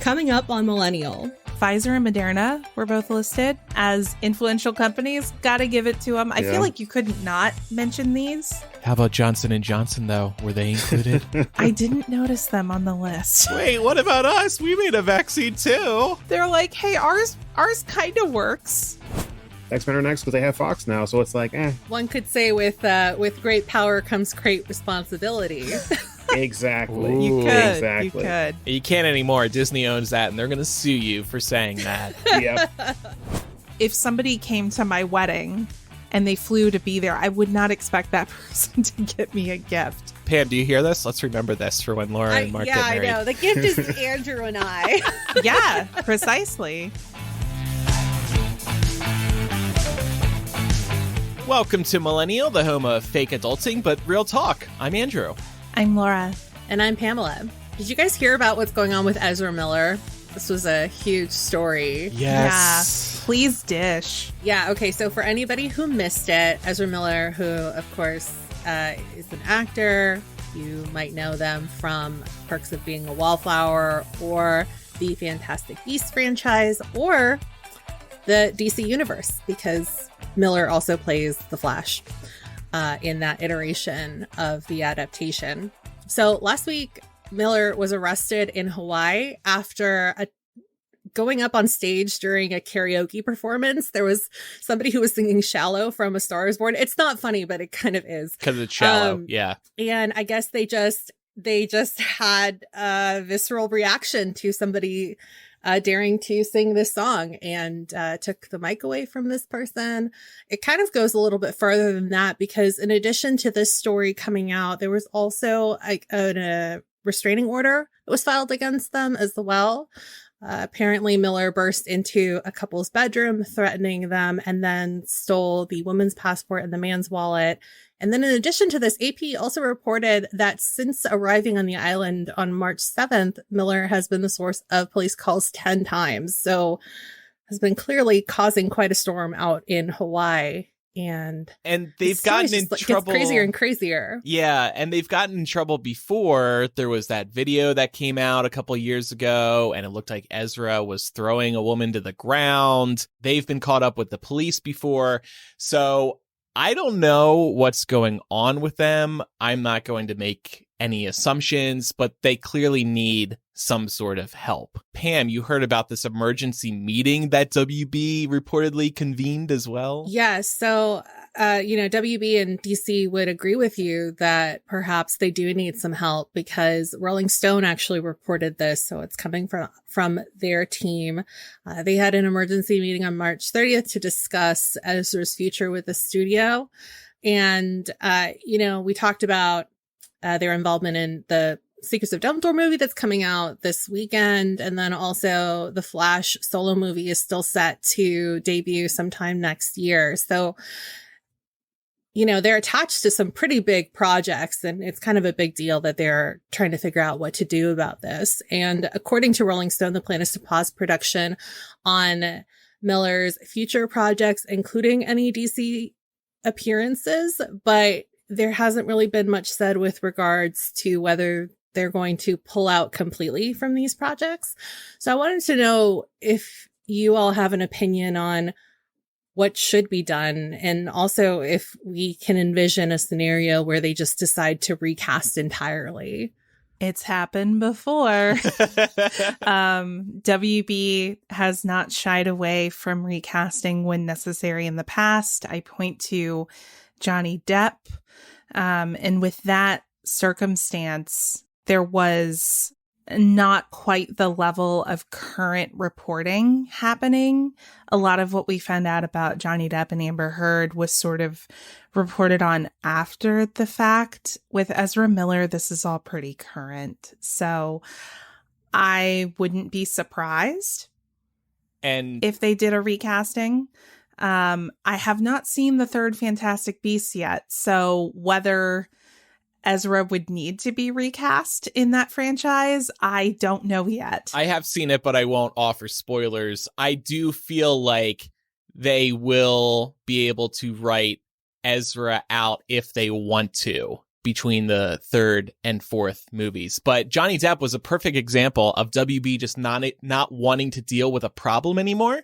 Coming up on Millennial. Pfizer and Moderna were both listed as influential companies. Gotta give it to them. I feel like you couldn't not mention these. How about Johnson & Johnson, though? Were they included? I didn't notice them on the list. Wait, what about us? We made a vaccine, too. They're like, hey, ours kind of works. X-Men are next because they have Fox now, so it's like, One could say with great power comes great responsibility. Exactly. Ooh. You could. Exactly. You could. You can't anymore. Disney owns that, and they're going to sue you for saying that. Yep. If somebody came to my wedding and they flew to be there, I would not expect that person to get me a gift. Pam, do you hear this? Let's remember this for when Laura and Marc get married. I know. The gift is Andrew and I. Yeah, precisely. Welcome to Millennial, the home of fake adulting, but real talk. I'm Andrew. I'm Laura. And I'm Pamela. Did you guys hear about what's going on with Ezra Miller? This was a huge story. Yes. Yeah, please dish. Yeah, okay, so for anybody who missed it, Ezra Miller, who, of course, is an actor. You might know them from Perks of Being a Wallflower or the Fantastic Beasts franchise or the DC Universe, because Miller also plays the Flash in that iteration of the adaptation. So last week, Miller was arrested in Hawaii after going up on stage during a karaoke performance. There was somebody who was singing Shallow from A Star Is Born. It's not funny, but it kind of is. Because it's shallow, yeah. And I guess they just had a visceral reaction to somebody daring to sing this song and took the mic away from this person. It kind of goes a little bit further than that, because in addition to this story coming out, there was also a restraining order that was filed against them as well. Apparently, Miller burst into a couple's bedroom, threatening them, and then stole the woman's passport and the man's wallet. And then in addition to this, AP also reported that since arriving on the island on March 7th, Miller has been the source of police calls 10 times. So has been clearly causing quite a storm out in Hawaii. And they've gotten in trouble. Gets crazier and crazier. Yeah, and they've gotten in trouble before. There was that video that came out a couple years ago, and it looked like Ezra was throwing a woman to the ground. They've been caught up with the police before. So I don't know what's going on with them. I'm not going to make any assumptions, but they clearly need some sort of help. Pam, you heard about this emergency meeting that WB reportedly convened as well? Yes. So, WB and DC would agree with you that perhaps they do need some help, because Rolling Stone actually reported this. So it's coming from their team. They had an emergency meeting on March 30th to discuss Ezra's future with the studio. And, we talked about their involvement in the Secrets of Dumbledore movie that's coming out this weekend. And then also the Flash solo movie is still set to debut sometime next year. So, they're attached to some pretty big projects, and it's kind of a big deal that they're trying to figure out what to do about this. And according to Rolling Stone, the plan is to pause production on Miller's future projects, including any DC appearances, but there hasn't really been much said with regards to whether they're going to pull out completely from these projects. So I wanted to know if you all have an opinion on what should be done, and also if we can envision a scenario where they just decide to recast entirely. It's happened before. WB has not shied away from recasting when necessary in the past. I point to Johnny Depp. And with that circumstance, there was not quite the level of current reporting happening. A lot of what we found out about Johnny Depp and Amber Heard was sort of reported on after the fact. With Ezra Miller, this is all pretty current. So I wouldn't be surprised if they did a recasting. I have not seen the third Fantastic Beasts yet, so whether Ezra would need to be recast in that franchise, I don't know yet. I have seen it, but I won't offer spoilers. I do feel like they will be able to write Ezra out if they want to. between the third and fourth movies. But Johnny Depp was a perfect example of WB just not wanting to deal with a problem anymore.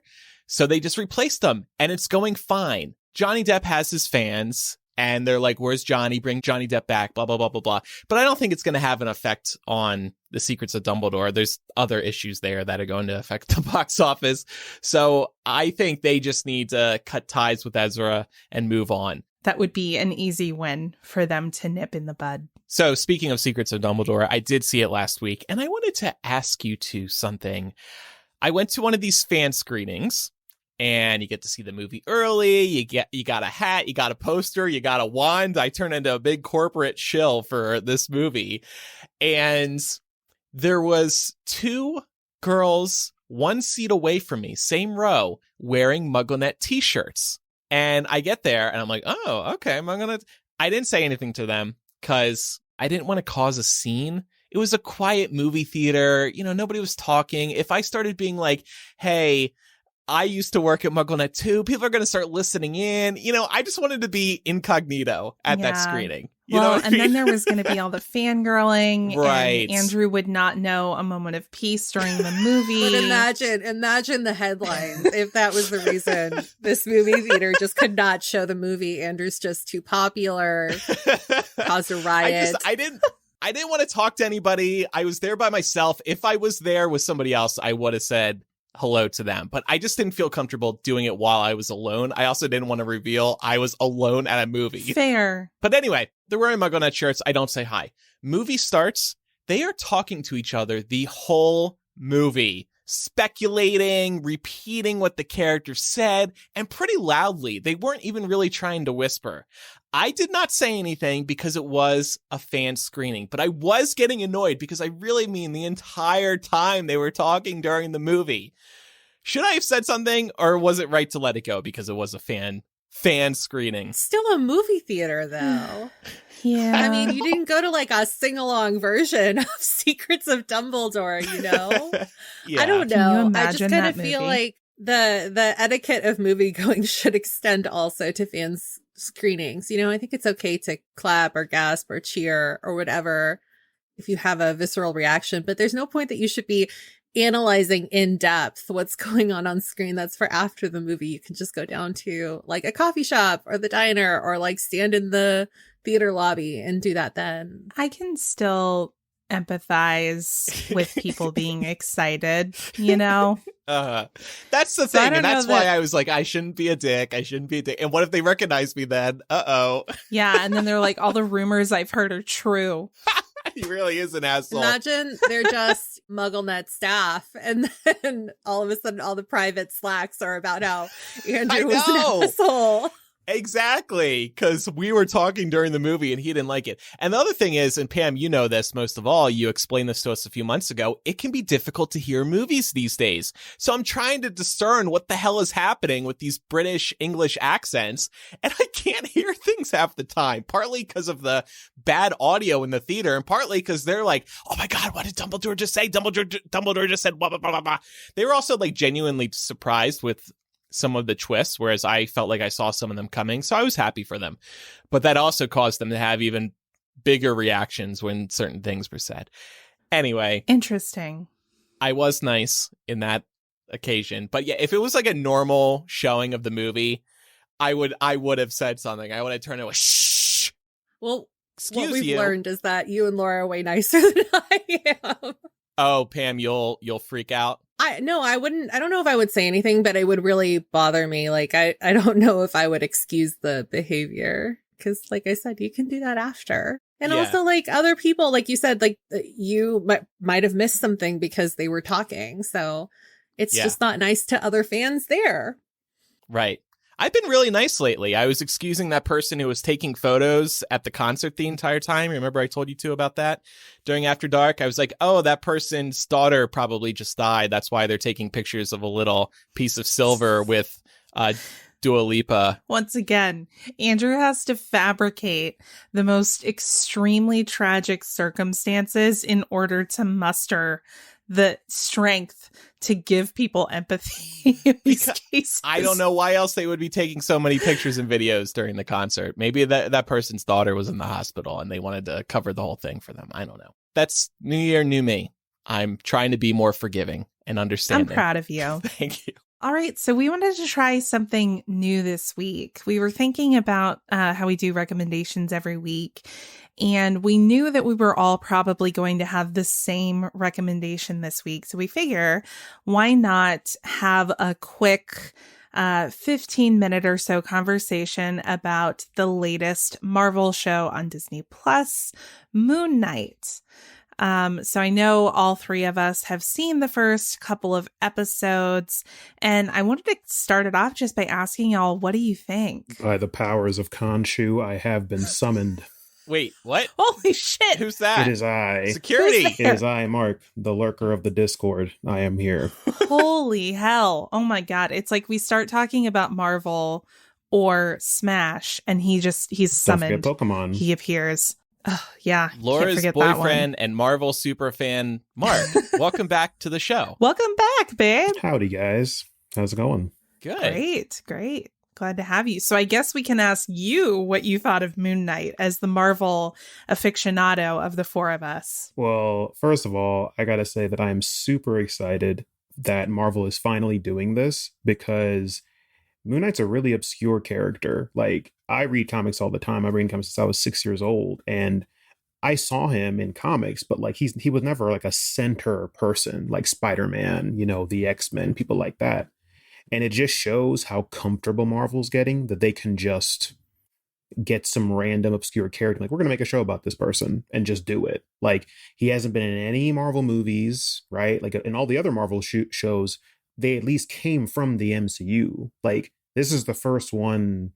So they just replaced them, and it's going fine. Johnny Depp has his fans, and they're like, where's Johnny? Bring Johnny Depp back, blah, blah, blah, blah, blah. But I don't think it's going to have an effect on The Secrets of Dumbledore. There's other issues there that are going to affect the box office. So I think they just need to cut ties with Ezra and move on. That would be an easy win for them to nip in the bud. So speaking of Secrets of Dumbledore, I did see it last week, and I wanted to ask you two something. I went to one of these fan screenings, and you get to see the movie early. You got a hat, you got a poster, you got a wand. I turned into a big corporate shill for this movie. And there was two girls 1 seat away from me, same row, wearing MuggleNet t-shirts. And I get there and I'm like, oh, okay, I didn't say anything to them because I didn't want to cause a scene. It was a quiet movie theater. You know, nobody was talking. If I started being like, hey, I used to work at MuggleNet too, people are going to start listening in. You know, I just wanted to be incognito at that screening. You know what I mean? Then there was going to be all the fangirling. Right. And Andrew would not know a moment of peace during the movie. But imagine the headlines if that was the reason this movie theater just could not show the movie. Andrew's just too popular, caused a riot. I didn't want to talk to anybody. I was there by myself. If I was there with somebody else, I would have said hello to them, but I just didn't feel comfortable doing it while I was alone. I also didn't want to reveal I was alone at a movie. Fair. But anyway, they're wearing MuggleNet shirts. I don't say hi. Movie starts. They are talking to each other the whole movie, speculating, repeating what the character said, and pretty loudly. They weren't even really trying to whisper. I did not say anything because it was a fan screening, but I was getting annoyed because I really mean the entire time they were talking during the movie. Should I have said something, or was it right to let it go because it was a fan screening? Still a movie theater, though. Yeah. I mean, you didn't go to like a sing-along version of Secrets of Dumbledore, you know? Yeah. I don't Can you know. I imagine just kind that of feel movie? like the etiquette of movie going should extend also to fans screenings. You know, I think it's okay to clap or gasp or cheer or whatever if you have a visceral reaction, but there's no point that you should be analyzing in depth what's going on screen. That's for after the movie. You can just go down to like a coffee shop or the diner or like stand in the theater lobby and do that then. I can still empathize with people being excited, you know? That's the thing. And that's why I was like, I shouldn't be a dick. And what if they recognize me then? Uh-oh. Yeah. And then they're like, all the rumors I've heard are true. He really is an asshole. Imagine they're just MuggleNet staff, and then all of a sudden all the private slacks are about how Andrew was an asshole. Exactly, because we were talking during the movie and he didn't like it. And the other thing is, and Pam, you know this most of all, you explained this to us a few months ago, it can be difficult to hear movies these days. So I'm trying to discern what the hell is happening with these British English accents, and I can't hear things half the time, partly because of the bad audio in the theater, and partly because they're like, oh my God, what did Dumbledore just say? Dumbledore just said blah, blah, blah, blah, blah. They were also like genuinely surprised with some of the twists, whereas I felt like I saw some of them coming, so I was happy for them. But that also caused them to have even bigger reactions when certain things were said. Anyway. Interesting. I was nice in that occasion. But yeah, if it was like a normal showing of the movie, I would have said something. I would have turned to a shh. Well, excuse what we've you. learned is that you and Laura are way nicer than I am. Oh, Pam, you'll freak out. I don't know if I would say anything, but it would really bother me. Like, I don't know if I would excuse the behavior because, like I said, you can do that after. And also, like, other people, like you said, like, you might have missed something because they were talking. So it's just not nice to other fans there. Right. I've been really nice lately. I was excusing that person who was taking photos at the concert the entire time. Remember I told you two about that during After Dark? I was like, oh, that person's daughter probably just died. That's why they're taking pictures of a little piece of silver with Dua Lipa. Once again, Andrew has to fabricate the most extremely tragic circumstances in order to muster the strength to give people empathy in these cases. I don't know why else they would be taking so many pictures and videos during the concert. Maybe that person's daughter was in the hospital and they wanted to cover the whole thing for them. I don't know. That's new year, new me. I'm trying to be more forgiving and understanding. I'm proud of you. Thank you. All right, so we wanted to try something new this week. We were thinking about how we do recommendations every week, and we knew that we were all probably going to have the same recommendation this week. So we figure, why not have a quick 15-minute or so conversation about the latest Marvel show on Disney Plus, Moon Knight. So I know all three of us have seen the first couple of episodes, and I wanted to start it off just by asking y'all, what do you think? By the powers of Khonshu, I have been summoned. Wait, what? Holy shit! Who's that? It is I. Security. Who's It is I, Marc, the lurker of the Discord. I am here. Holy hell. Oh my God. It's like we start talking about Marvel or Smash, and he's Don't summoned. forget Pokemon. He appears. Oh, yeah. Laura's Can't forget that one. boyfriend and Marvel superfan, Marc. Welcome back to the show. Welcome back, babe. Howdy, guys. How's it going? Good. Great. Glad to have you. So I guess we can ask you what you thought of Moon Knight as the Marvel aficionado of the four of us. Well, first of all, I gotta say that I am super excited that Marvel is finally doing this, because Moon Knight's a really obscure character. Like, I read comics all the time. I've read comics since I was 6 years old, and I saw him in comics, but like he was never like a center person like Spider-Man, the X-Men, people like that. And it just shows how comfortable Marvel's getting, that they can just get some random obscure character. Like, we're going to make a show about this person and just do it. Like, he hasn't been in any Marvel movies, right? Like, in all the other Marvel shows, they at least came from the MCU. Like, this is the first one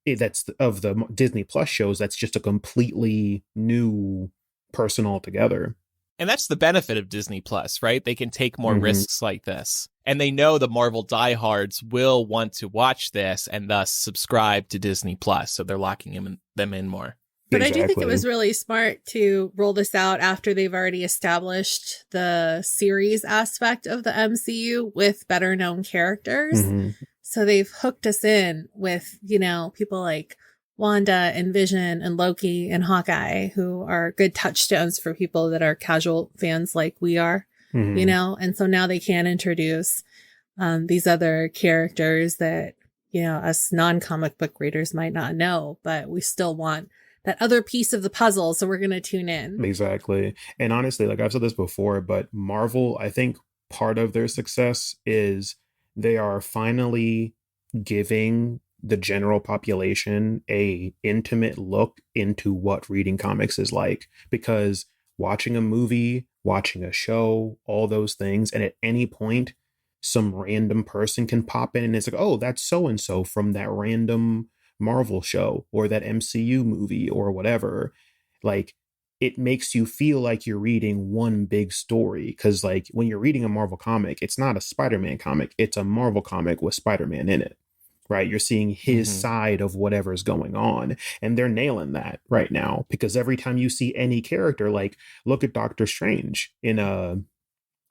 that's of the Disney Plus shows that's just a completely new person altogether. And that's the benefit of Disney Plus, right? They can take more risks like this. And they know the Marvel diehards will want to watch this and thus subscribe to Disney Plus. So they're locking them in more. But I do think it was really smart to roll this out after they've already established the series aspect of the MCU with better known characters. So they've hooked us in with, people like Wanda and Vision and Loki and Hawkeye, who are good touchstones for people that are casual fans like we are, and so now they can introduce these other characters that, us non-comic book readers might not know, but we still want that other piece of the puzzle. So we're going to tune in. Exactly. And honestly, like I've said this before, but Marvel, I think part of their success is they are finally giving the general population a intimate look into what reading comics is like, because watching a movie, watching a show, all those things, and at any point some random person can pop in and it's like, oh, that's so and so from that random Marvel show or that MCU movie or whatever. Like, it makes you feel like you're reading one big story, because like when you're reading a Marvel comic, it's not a Spider-Man comic, it's a Marvel comic with Spider-Man in it. Right. You're seeing his side of whatever's going on. And they're nailing that right now, because every time you see any character, like look at Doctor Strange in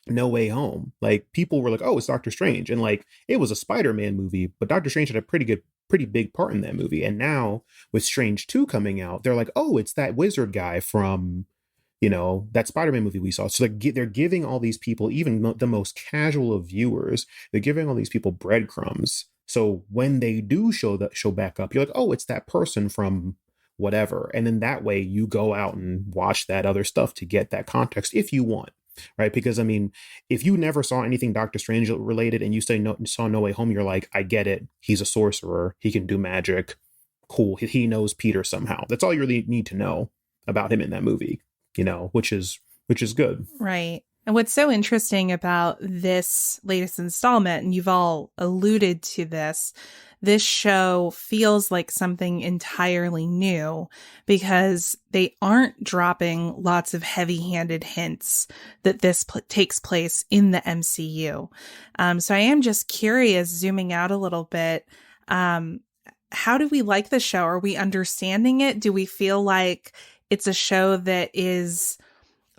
No Way Home, like people were like, oh, it's Doctor Strange. And like, it was a Spider-Man movie, but Doctor Strange had a pretty big part in that movie. And now with Strange 2 coming out, they're like, oh, it's that wizard guy from, that Spider-Man movie we saw. So they're giving all these people, even the most casual of viewers, they're giving all these people breadcrumbs. So when they do show back up, you're like, oh, it's that person from whatever. And then that way you go out and watch that other stuff to get that context if you want. Right. Because, I mean, if you never saw anything Doctor Strange related and you saw No Way Home, you're like, I get it. He's a sorcerer. He can do magic. Cool. He knows Peter somehow. That's all you really need to know about him in that movie, which is good. Right. And what's so interesting about this latest installment, and you've all alluded to this show feels like something entirely new, because they aren't dropping lots of heavy-handed hints that this takes place in the MCU. So I am just curious, zooming out a little bit, how do we like the show? Are we understanding it? Do we feel like it's a show that is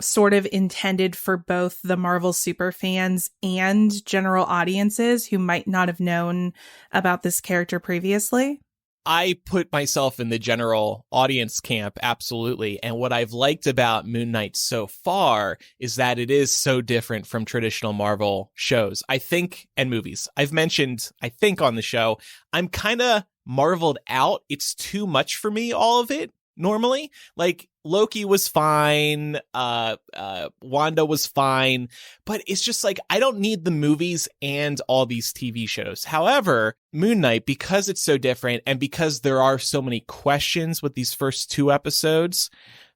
sort of intended for both the Marvel superfans and general audiences who might not have known about this character previously? I put myself in the general audience camp, absolutely. And what I've liked about Moon Knight so far is that it is so different from traditional Marvel shows, I think, and movies. I've mentioned, I think, on the show, I'm kind of marveled out. It's too much for me, all of it, normally. Like, Loki was fine, Wanda was fine, but it's just like, I don't need the movies and all these TV shows. However, Moon Knight, because it's so different and because there are so many questions with these first 2 episodes,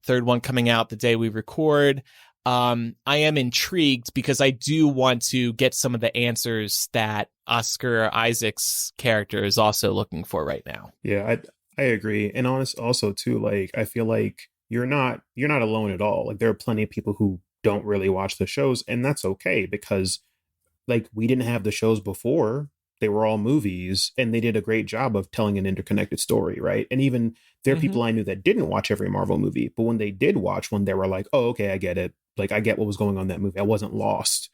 third one coming out the day we record, I am intrigued because I do want to get some of the answers that Oscar Isaac's character is also looking for right now. Yeah, I agree. And also too, like, I feel like you're not alone at all. Like, there are plenty of people who don't really watch the shows, and that's okay, because like, we didn't have the shows before. They were all movies, and they did a great job of telling an interconnected story, right? And even there are people I knew that didn't watch every Marvel movie, but when they did watch one, they were like, oh, okay, I get it. Like, I get what was going on in that movie. I wasn't lost,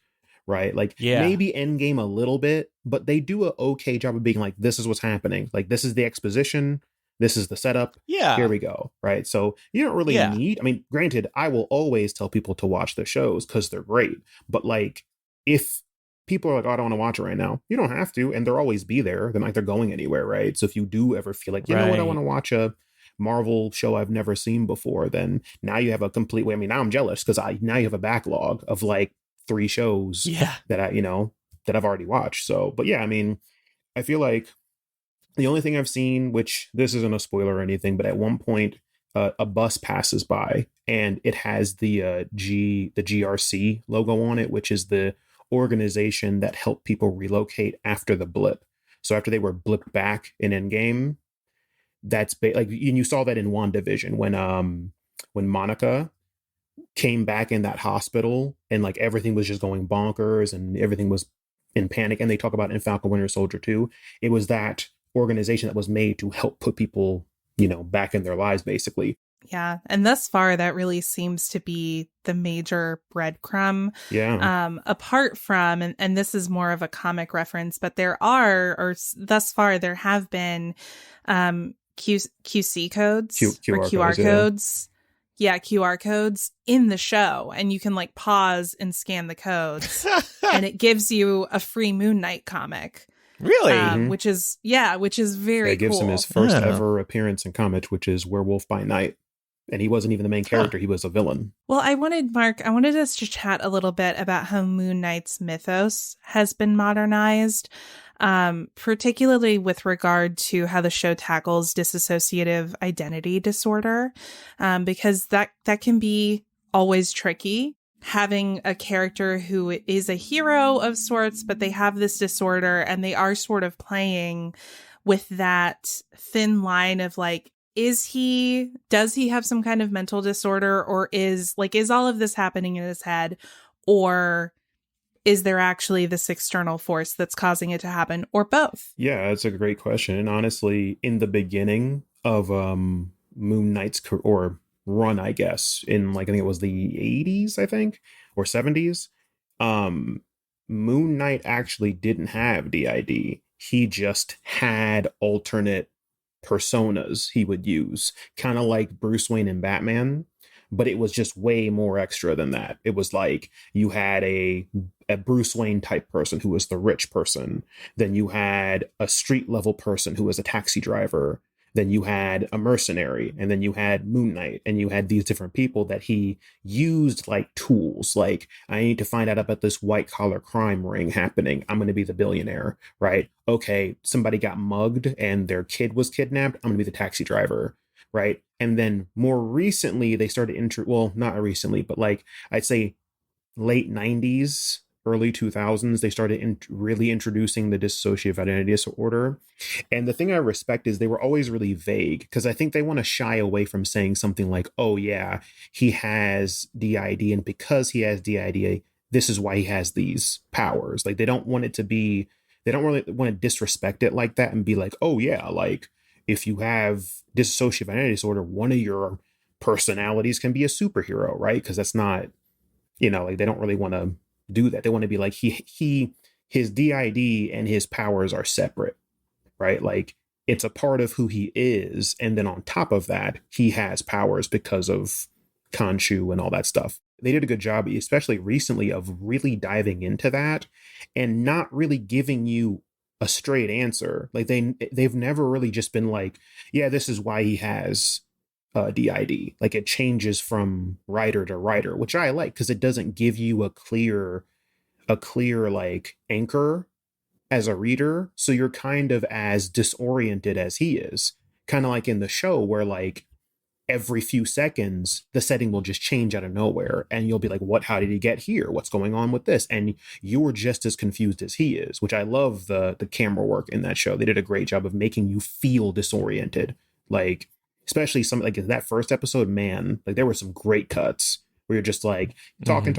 right? Like, maybe Endgame a little bit, but they do a okay job of being like, this is what's happening. Like, this is the exposition. This is the setup. Yeah. Here we go. Right. So you don't really need, I mean, granted, I will always tell people to watch the shows because they're great. But like, if people are like, oh, I don't want to watch it right now, you don't have to. And they'll always be there. They're not like they're going anywhere. Right. So if you do ever feel like, you know what, I want to watch a Marvel show I've never seen before, then now you have a complete way. I mean, now I'm jealous because now you have a backlog of like 3 shows that that I've already watched. So, but yeah, I mean, I feel like the only thing I've seen, which this isn't a spoiler or anything, but at one point a bus passes by and it has the GRC logo on it, which is the organization that helped people relocate after the blip. So after they were blipped back in Endgame, that's like, and you saw that in WandaVision when Monica came back in that hospital and like everything was just going bonkers and everything was in panic. And they talk about in Falcon Winter Soldier 2, it was that organization that was made to help put people, back in their lives, basically. Yeah. And thus far, that really seems to be the major breadcrumb. Yeah. Apart from, and this is more of a comic reference, but there are, or thus far, there have been QC codes or QR codes. Yeah, QR codes in the show. And you can like pause and scan the codes. And it gives you a free Moon Knight comic. Really? Which is very cool. It gives him his first ever appearance in comics, which is Werewolf by Night. And he wasn't even the main character. He was a villain. Well, Mark, I wanted us to chat a little bit about how Moon Knight's mythos has been modernized, particularly with regard to how the show tackles dissociative identity disorder, because that can be always tricky. Having a character who is a hero of sorts, but they have this disorder and they are sort of playing with that thin line of like, does he have some kind of mental disorder, or is all of this happening in his head, or is there actually this external force that's causing it to happen, or both? Yeah, that's a great question. And honestly, in the beginning of Moon Knight's run, I guess, in like, I think it was the 80s, I think, or 70s, Moon Knight actually didn't have DID. He just had alternate personas he would use, kind of like Bruce Wayne and Batman, but it was just way more extra than that. It was like you had a Bruce Wayne type person who was the rich person, then you had a street level person who was a taxi driver, then you had a mercenary, and then you had Moon Knight, and you had these different people that he used like tools. Like, I need to find out about this white collar crime ring happening. I'm going to be the billionaire, right? Okay, somebody got mugged and their kid was kidnapped. I'm going to be the taxi driver, right? And then more recently, they started well, not recently, but like I'd say late 90s, early 2000s, they started really introducing the dissociative identity disorder. And the thing I respect is they were always really vague, because I think they want to shy away from saying something like, oh yeah, he has DID, and because he has DID, this is why he has these powers. Like, they don't want really want to disrespect it like that and be like, oh yeah, like if you have dissociative identity disorder, one of your personalities can be a superhero, right? Because that's not, like they don't really want to do that. They want to be like his DID and his powers are separate, right? Like it's a part of who he is, and then on top of that, he has powers because of Khonshu and all that stuff. They did a good job, especially recently, of really diving into that and not really giving you a straight answer. Like they've never really just been like, yeah, this is why he has DID. Like it changes from writer to writer, which I like because it doesn't give you a clear like anchor as a reader. So you're kind of as disoriented as he is. Kind of like in the show where like every few seconds the setting will just change out of nowhere and you'll be like, what, how did he get here, what's going on with this? And you're just as confused as he is, which I love the camera work in that show. They did a great job of making you feel disoriented, like especially some like that first episode, man, like there were some great cuts where you're just like talking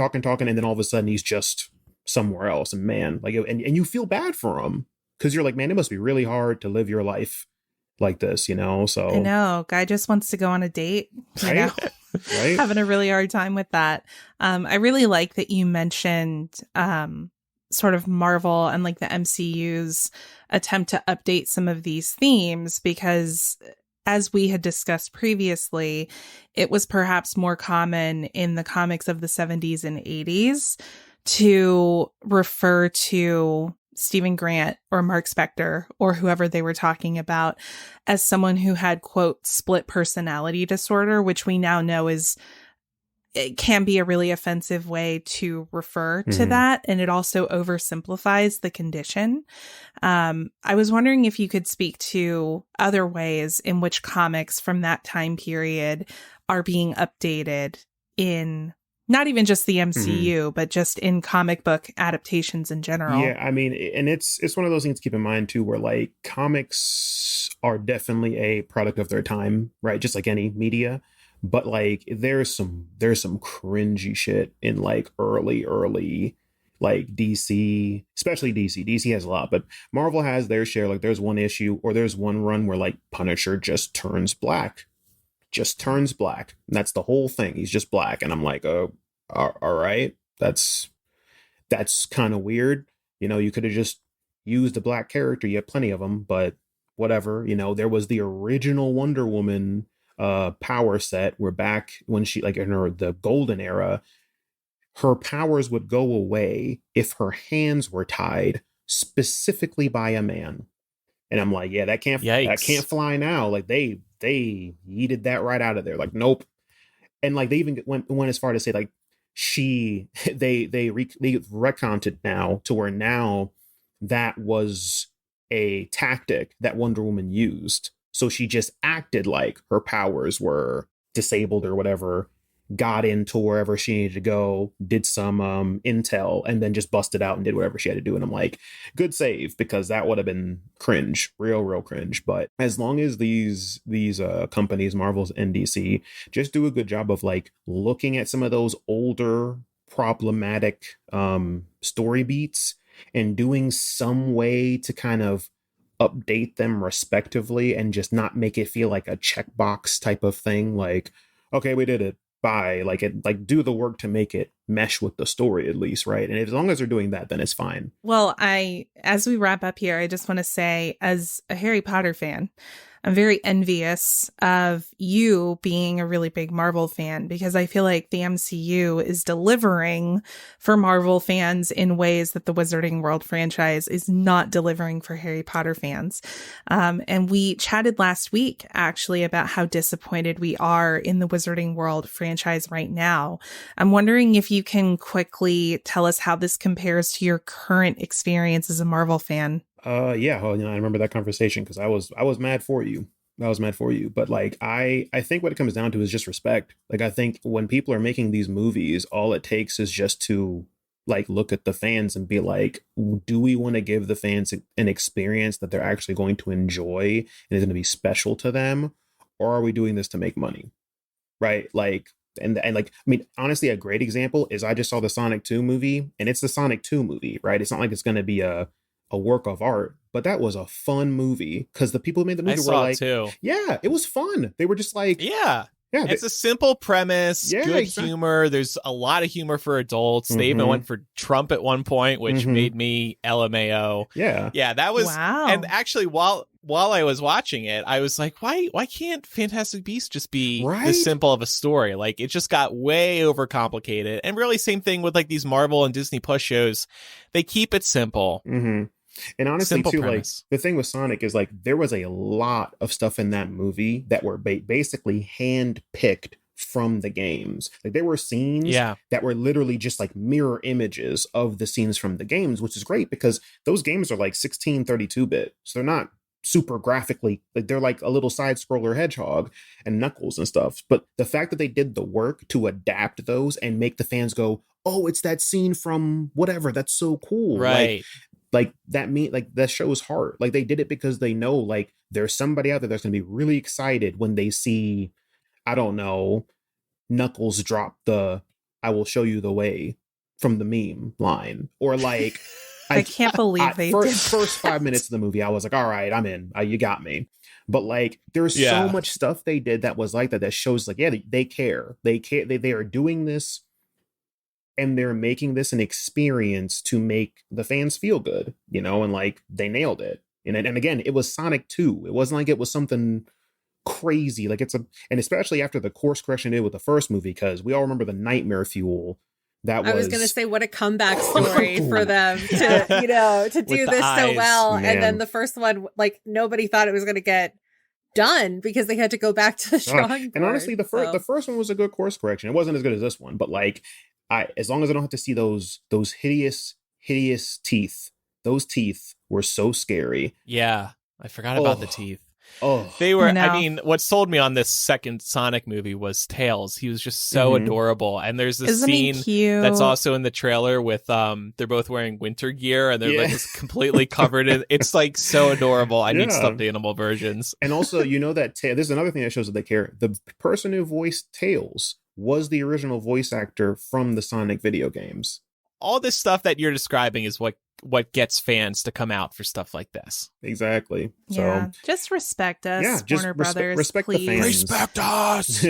and then all of a sudden he's just somewhere else, and man, like and you feel bad for him because you're like, man, it must be really hard to live your life like this, so I know, guy just wants to go on a date, right? Right, having a really hard time with that. I really like that you mentioned sort of Marvel and like the MCU's attempt to update some of these themes, because as we had discussed previously, it was perhaps more common in the comics of the 70s and 80s to refer to Stephen Grant or Marc Spector or whoever they were talking about as someone who had, quote, split personality disorder, which we now know it can be a really offensive way to refer to that. And it also oversimplifies the condition. I was wondering if you could speak to other ways in which comics from that time period are being updated in not even just the MCU, but just in comic book adaptations in general. Yeah, I mean, and it's one of those things to keep in mind too, where like comics are definitely a product of their time, right? Just like any media. But like there's some cringy shit in like early like DC, especially DC. DC has a lot, but Marvel has their share. Like there's one issue or there's one run where like Punisher just turns black. And that's the whole thing. He's just black. And I'm like, oh, all right. That's kind of weird. You could have just used a black character. You have plenty of them, but whatever. There was the original Wonder Woman power set. We're back when she, like in the golden era, her powers would go away if her hands were tied specifically by a man. And I'm like, yeah, that can't fly now. Like they yeeted that right out of there. Like, nope. And like they even went as far to say like they retconned it now to where now that was a tactic that Wonder Woman used. So she just acted like her powers were disabled or whatever, got into wherever she needed to go, did some intel, and then just busted out and did whatever she had to do. And I'm like, good save, because that would have been cringe, real cringe. But as long as these companies, Marvel's and DC, just do a good job of like looking at some of those older problematic story beats and doing some way to kind of update them respectively and just not make it feel like a checkbox type of thing. Like, okay, we did it. Bye. Like do the work to make it mesh with the story at least, right? And as long as they're doing that, then it's fine. Well, as we wrap up here, I just want to say, as a Harry Potter fan, I'm very envious of you being a really big Marvel fan, because I feel like the MCU is delivering for Marvel fans in ways that the Wizarding World franchise is not delivering for Harry Potter fans. And we chatted last week, actually, about how disappointed we are in the Wizarding World franchise right now. I'm wondering if you can quickly tell us how this compares to your current experience as a Marvel fan. Yeah, well, I remember that conversation because I was mad for you. But like, I think what it comes down to is just respect. Like, I think when people are making these movies, all it takes is just to like look at the fans and be like, do we want to give the fans an experience that they're actually going to enjoy and is going to be special to them, or are we doing this to make money? Right? Like, and like, I mean, honestly, a great example is I just saw the Sonic 2 movie, and it's the Sonic 2 movie, right? It's not like it's going to be a work of art, but that was a fun movie because the people who made the movie were like, too. Yeah, it was fun. They were just like, yeah, Yeah, it's a simple premise, good humor. There's a lot of humor for adults. They even went for Trump at one point, which made me LMAO. Yeah, that was wow. And actually, while I was watching it, I was like, why can't Fantastic Beasts just be this simple of a story? Like, it just got way overcomplicated. And really, same thing with like these Marvel and Disney Plus shows. They keep it simple. And honestly, Simple too, premise. like the thing with Sonic is like there was a lot of stuff in that movie that were basically hand picked from the games. Like there were scenes that were literally just like mirror images of the scenes from the games, which is great because those games are like 1632-bit. So they're not super graphically, like they're like a little side scroller hedgehog and Knuckles and stuff. But the fact that they did the work to adapt those and make the fans go, oh, it's that scene from whatever, that's so cool. Right. Like that shows heart. Like they did it because they know like there's somebody out there that's gonna be really excited when they see, I don't know, Knuckles drop the "I will show you the way" from the meme line, or like I can't believe they first 5 minutes of the movie I was like, all right, I'm in. You got me. But like there's so much stuff they did that was like that shows like they care. They are doing this. And they're making this an experience to make the fans feel good, you know, and like they nailed it. And again, it was Sonic 2. It wasn't like it was something crazy. Like and especially after the course correction it did with the first movie, because we all remember the nightmare fuel. I was going to say, what a comeback story for them to, you know, to do this so well. Man. And then the first one, like nobody thought it was going to get done because they had to go back to the drawing board. And honestly, the first one was a good course correction. It wasn't as good as this one, but like, as long as I don't have to see those hideous teeth, those teeth were so scary. Yeah, I forgot about the teeth. Oh, they were. I mean, what sold me on this second Sonic movie was Tails. He was just so adorable. And there's this scene that's also in the trailer with they're both wearing winter gear and they're like just completely covered in. It's like so adorable. I need stuffed animal versions. And also, you know that this is another thing that shows that they care. The person who voiced Tails was the original voice actor from the Sonic video games. All this stuff that you're describing is what gets fans to come out for stuff like this. Exactly. Yeah. So just respect us, Warner Brothers. Respect please. the fans. Respect us.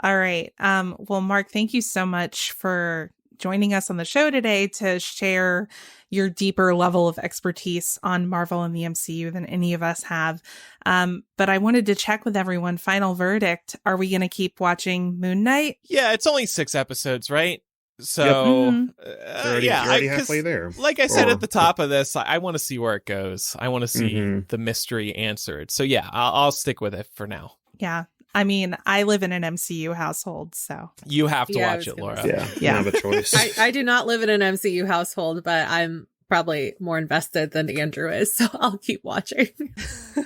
All right. Well, Marc, thank you so much for joining us on the show today to share your deeper level of expertise on Marvel and the MCU than any of us have. But I wanted to check with everyone. Final verdict. Are we going to keep watching Moon Knight? Yeah, it's only 6 episodes, right? So, you're already halfway there. Like I said at the top of this, I want to see where it goes. I want to see the mystery answered. So yeah, I'll stick with it for now. Yeah. I mean, I live in an MCU household, so. You have to watch it, Laura. Yeah. You don't have a choice. I do not live in an MCU household, but I'm probably more invested than Andrew is, so I'll keep watching.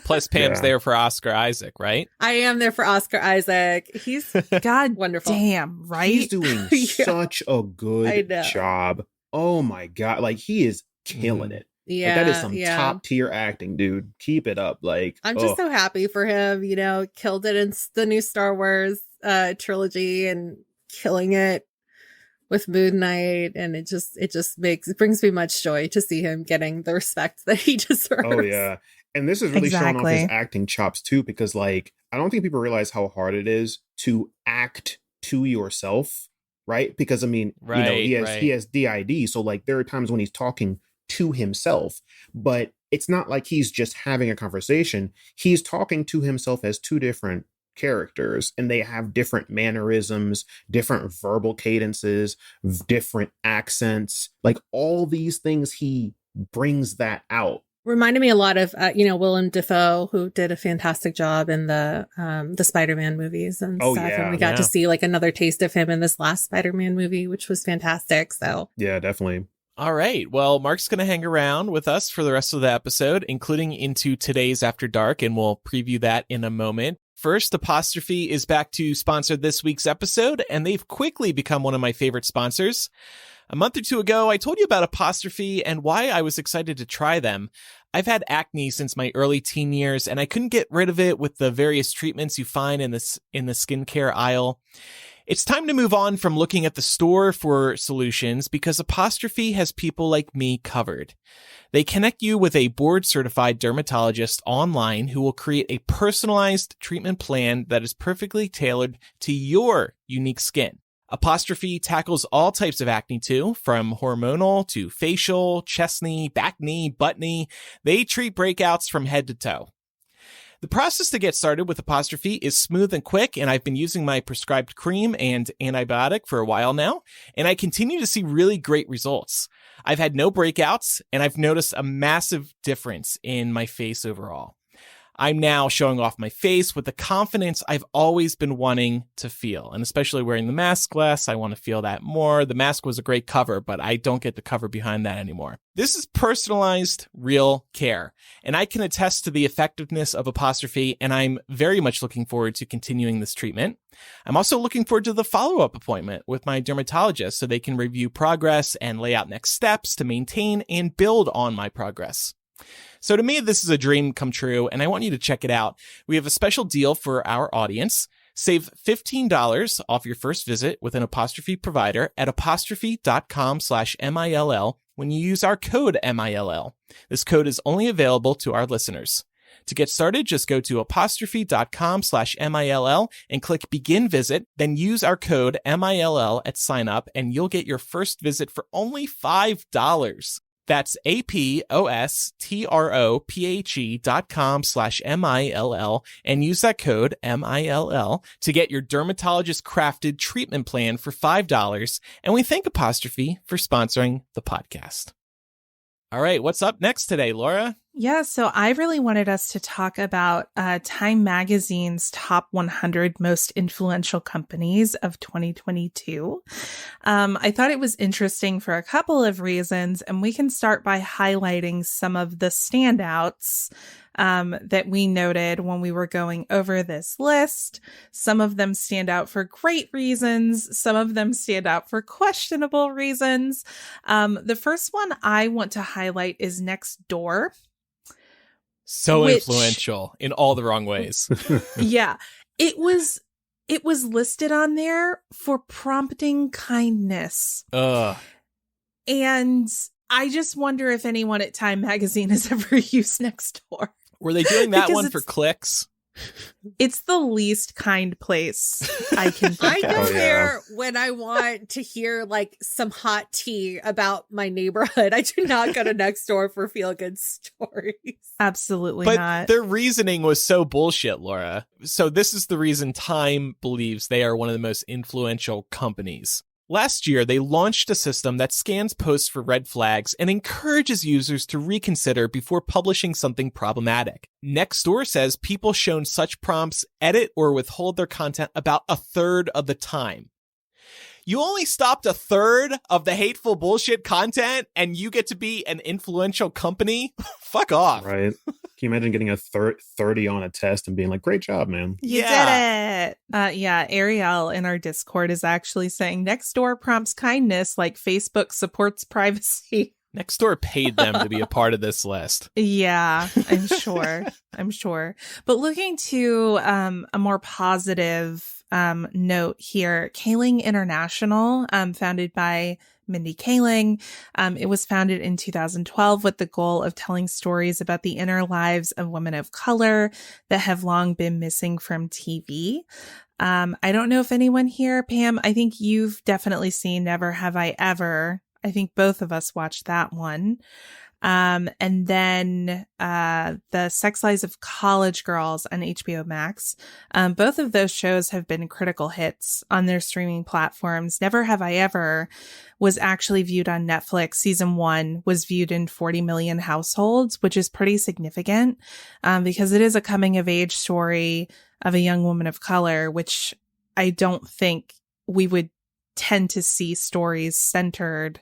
Plus, Pam's there for Oscar Isaac, right? I am there for Oscar Isaac. He's God wonderful. Damn, right? He's doing such a good job. Oh my God. Like, he is killing it. Yeah. Like, that is some top tier acting, dude. Keep it up. Like, I'm just so happy for him, you know, killed it in the new Star Wars trilogy and killing it with Moon Knight, and it just brings me much joy to see him getting the respect that he deserves. Oh yeah. And this is really showing off his acting chops too, because like I don't think people realize how hard it is to act to yourself, right? Because I mean, you know, he has DID, so like there are times when he's talking to himself, but it's not like he's just having a conversation. He's talking to himself as two different characters, and they have different mannerisms, different verbal cadences, different accents, like all these things. He brings that out. Reminded me a lot of Willem Dafoe, who did a fantastic job in the Spider-Man movies and stuff. And we got to see like another taste of him in this last Spider-Man movie, which was fantastic. So yeah, definitely. All right. Well, Marc's going to hang around with us for the rest of the episode, including into today's After Dark, and we'll preview that in a moment. First, Apostrophe is back to sponsor this week's episode, and they've quickly become one of my favorite sponsors. A month or two ago, I told you about Apostrophe and why I was excited to try them. I've had acne since my early teen years, and I couldn't get rid of it with the various treatments you find in the skincare aisle. It's time to move on from looking at the store for solutions because Apostrophe has people like me covered. They connect you with a board-certified dermatologist online who will create a personalized treatment plan that is perfectly tailored to your unique skin. Apostrophe tackles all types of acne too, from hormonal to facial, chest knee, back knee, butt knee. They treat breakouts from head to toe. The process to get started with Apostrophe is smooth and quick, and I've been using my prescribed cream and antibiotic for a while now, and I continue to see really great results. I've had no breakouts, and I've noticed a massive difference in my face overall. I'm now showing off my face with the confidence I've always been wanting to feel. And especially wearing the mask less, I want to feel that more. The mask was a great cover, but I don't get the cover behind that anymore. This is personalized, real care. And I can attest to the effectiveness of Apostrophe, and I'm very much looking forward to continuing this treatment. I'm also looking forward to the follow-up appointment with my dermatologist so they can review progress and lay out next steps to maintain and build on my progress. So to me, this is a dream come true, and I want you to check it out. We have a special deal for our audience. Save $15 off your first visit with an Apostrophe provider at apostrophe.com/MILL when you use our code MILL. This code is only available to our listeners. To get started, just go to apostrophe.com/MILL and click begin visit, then use our code MILL at sign up, and you'll get your first visit for only $5. That's apostrophe.com/MILL and use that code MILL to get your dermatologist crafted treatment plan for $5. And we thank Apostrophe for sponsoring the podcast. All right, what's up next today, Laura? Yeah, so I really wanted us to talk about Time Magazine's top 100 most influential companies of 2022. I thought it was interesting for a couple of reasons, and we can start by highlighting some of the standouts that we noted when we were going over this list. Some of them stand out for great reasons. Some of them stand out for questionable reasons. The first one I want to highlight is NEXTDOOR. So influential in all the wrong ways. Yeah, it was listed on there for prompting kindness. And I just wonder if anyone at Time Magazine has ever used NEXTDOOR. Were they doing that one for clicks? It's the least kind place I can think I of. go there when I want to hear like some hot tea about my neighborhood. I do not go to NEXTDOOR for feel-good stories. Absolutely but not. Their reasoning was so bullshit, Laura. So this is the reason Time believes they are one of the most influential companies. Last year, they launched a system that scans posts for red flags and encourages users to reconsider before publishing something problematic. NEXTDOOR says people shown such prompts edit or withhold their content about a third of the time. You only stopped a third of the hateful bullshit content and you get to be an influential company? Fuck off. Right. Can you imagine getting a 30 on a test and being like, great job, man? You did it. Yeah, Ariel in our Discord is actually saying NEXTDOOR prompts kindness like Facebook supports privacy. NEXTDOOR paid them to be a part of this list. Yeah, I'm sure. I'm sure. But looking to a more positive note here, Kaling International, founded by Mindy Kaling. It was founded in 2012 with the goal of telling stories about the inner lives of women of color that have long been missing from TV. I don't know if anyone here, Pam, I think you've definitely seen Never Have I Ever. I think both of us watched that one. And then the Sex Lives of College Girls on HBO Max. Both of those shows have been critical hits on their streaming platforms. Never Have I Ever was actually viewed on Netflix. Season 1 was viewed in 40 million households, which is pretty significant because it is a coming of age story of a young woman of color, which I don't think we would tend to see stories centered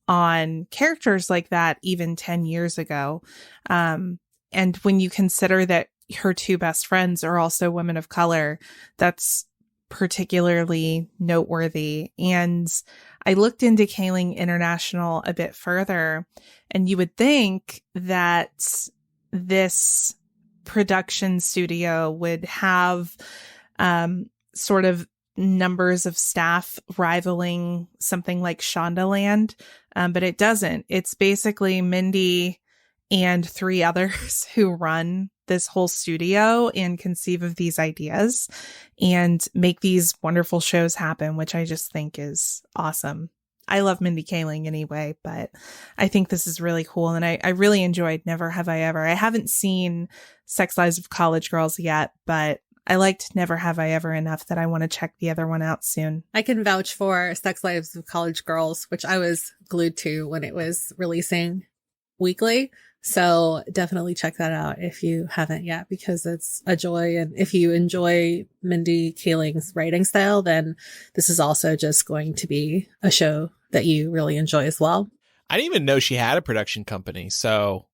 on characters like that even 10 years ago. And when you consider that her two best friends are also women of color, that's particularly noteworthy. And I looked into Kaling International a bit further, and you would think that this production studio would have sort of numbers of staff rivaling something like Shondaland, but it doesn't. It's basically Mindy and 3 others who run this whole studio and conceive of these ideas and make these wonderful shows happen, which I just think is awesome. I love Mindy Kaling anyway, but I think this is really cool. And I really enjoyed Never Have I Ever. I haven't seen Sex Lives of College Girls yet, but I liked Never Have I Ever enough that I want to check the other one out soon. I can vouch for Sex Lives of College Girls, which I was glued to when it was releasing weekly. So definitely check that out if you haven't yet, because it's a joy. And if you enjoy Mindy Kaling's writing style, then this is also just going to be a show that you really enjoy as well. I didn't even know she had a production company, so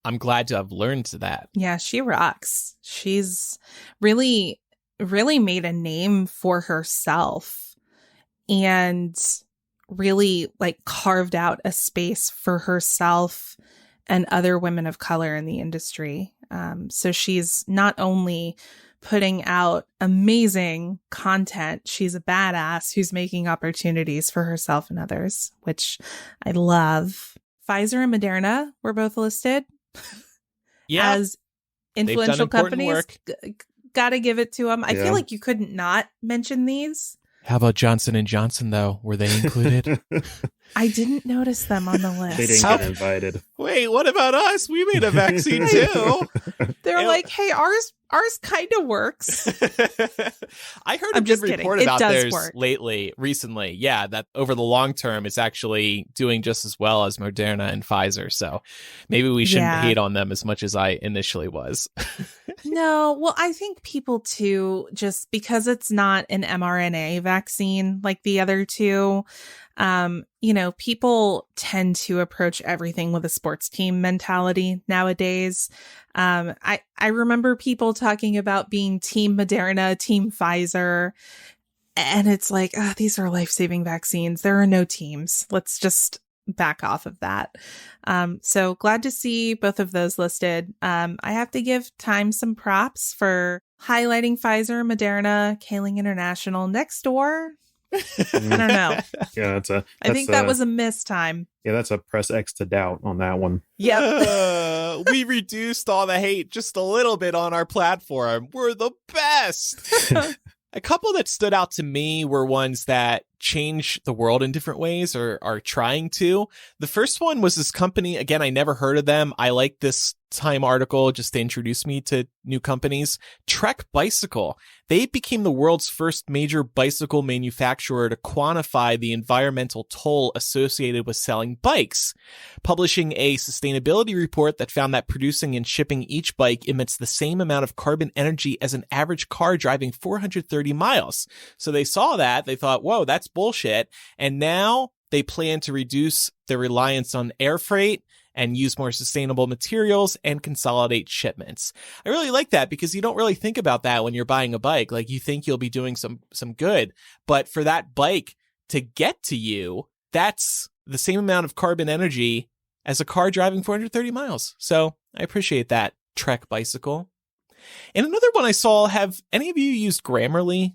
I'm glad to have learned that. Yeah, she rocks. She's really, really made a name for herself and really like carved out a space for herself and other women of color in the industry. So she's not only putting out amazing content, she's a badass who's making opportunities for herself and others, which I love. Pfizer and Moderna were both listed as influential companies. Gotta give it to them. I feel like you couldn't not mention these. How about Johnson & Johnson, though? Were they included? I didn't notice them on the list. They didn't get invited. Wait, what about us? We made a vaccine, too. They're like, hey, ours kind of works. I heard a good report about theirs recently. Yeah, that over the long term, it's actually doing just as well as Moderna and Pfizer. So maybe we shouldn't hate on them as much as I initially was. No, well, I think people too, just because it's not an mRNA vaccine like the other two, people tend to approach everything with a sports team mentality nowadays. I remember people talking about being team Moderna, team Pfizer, and it's like, these are life-saving vaccines. There are no teams. Let's just back off of that. So glad to see both of those listed. I have to give Time some props for highlighting Pfizer, Moderna, Kaling International, NEXTDOOR. I don't know. Yeah, I think that was a miss, Time. Yeah, that's a press X to doubt on that one. Yep. We reduced all the hate just a little bit on our platform. We're the best. A couple that stood out to me were ones that change the world in different ways or are trying to. The first one was this company. Again, I never heard of them. I like this Time article just to introduce me to new companies. Trek Bicycle. They became the world's first major bicycle manufacturer to quantify the environmental toll associated with selling bikes, publishing a sustainability report that found that producing and shipping each bike emits the same amount of carbon energy as an average car driving 430 miles. So they saw that. They thought, whoa, that's bullshit. And now they plan to reduce their reliance on air freight and use more sustainable materials and consolidate shipments. I really like that because you don't really think about that when you're buying a bike. Like you think you'll be doing some good, but for that bike to get to you, that's the same amount of carbon energy as a car driving 430 miles. So I appreciate that, Trek Bicycle. And another one I saw, have any of you used Grammarly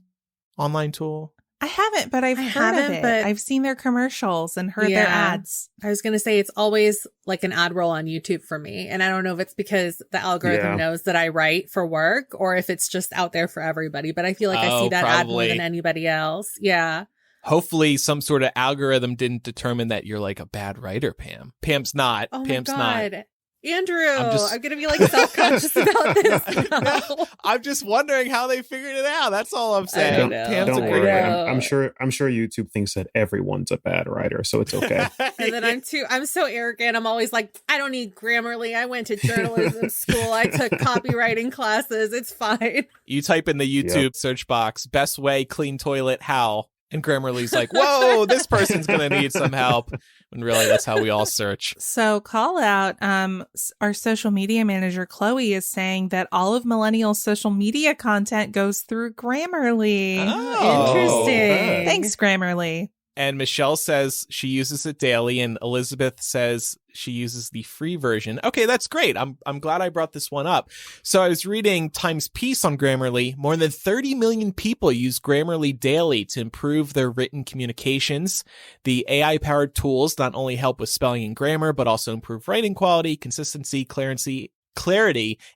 online tool? I haven't, but I've heard of it. I've seen their commercials and heard their ads. I was going to say it's always like an ad roll on YouTube for me. And I don't know if it's because the algorithm knows that I write for work or if it's just out there for everybody. But I feel like I see that ad more than anybody else. Yeah. Hopefully some sort of algorithm didn't determine that you're like a bad writer, Pam. Pam's not. Oh Pam's my God. not. Andrew, I'm going to be like self-conscious about this now. I'm just wondering how they figured it out. That's all I'm saying. Don't worry. I'm sure YouTube thinks that everyone's a bad writer, so it's okay. And then I'm so arrogant. I'm always like, I don't need Grammarly. I went to journalism school. I took copywriting classes. It's fine. You type in the YouTube search box, best way, clean toilet, how? And Grammarly's like, whoa, this person's going to need some help. And really, that's how we all search. So call out, our social media manager, Chloe, is saying that all of Millennial's social media content goes through Grammarly. Oh, interesting. Thanks, Grammarly. And Michelle says she uses it daily, and Elizabeth says she uses the free version. Okay, that's great. I'm glad I brought this one up. So I was reading Times Piece on Grammarly. More than 30 million people use Grammarly daily to improve their written communications. The AI-powered tools not only help with spelling and grammar, but also improve writing quality, consistency, clarity,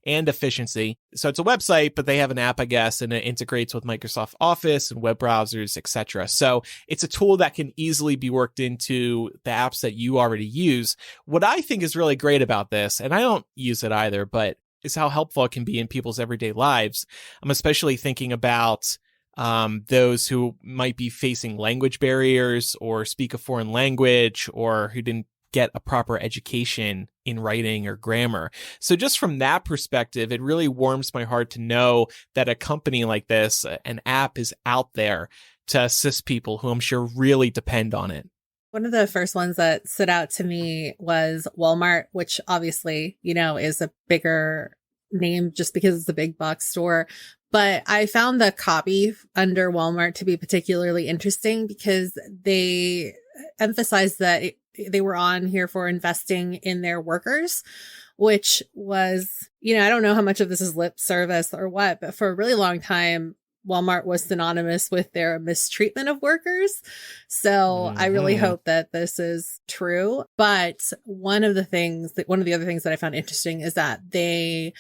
and efficiency. So it's a website, but they have an app, I guess, and it integrates with Microsoft Office and web browsers, etc. So it's a tool that can easily be worked into the apps that you already use. What I think is really great about this, and I don't use it either, but is how helpful it can be in people's everyday lives. I'm especially thinking about those who might be facing language barriers or speak a foreign language or who didn't get a proper education in writing or grammar. So just from that perspective, it really warms my heart to know that a company like this, an app, is out there to assist people who I'm sure really depend on it. One of the first ones that stood out to me was Walmart, which obviously, is a bigger name just because it's a big box store. But I found the copy under Walmart to be particularly interesting because they emphasized that they were on here for investing in their workers, which was, I don't know how much of this is lip service or what, but for a really long time, Walmart was synonymous with their mistreatment of workers. So I really hope that this is true. But one of the other things that I found interesting is that they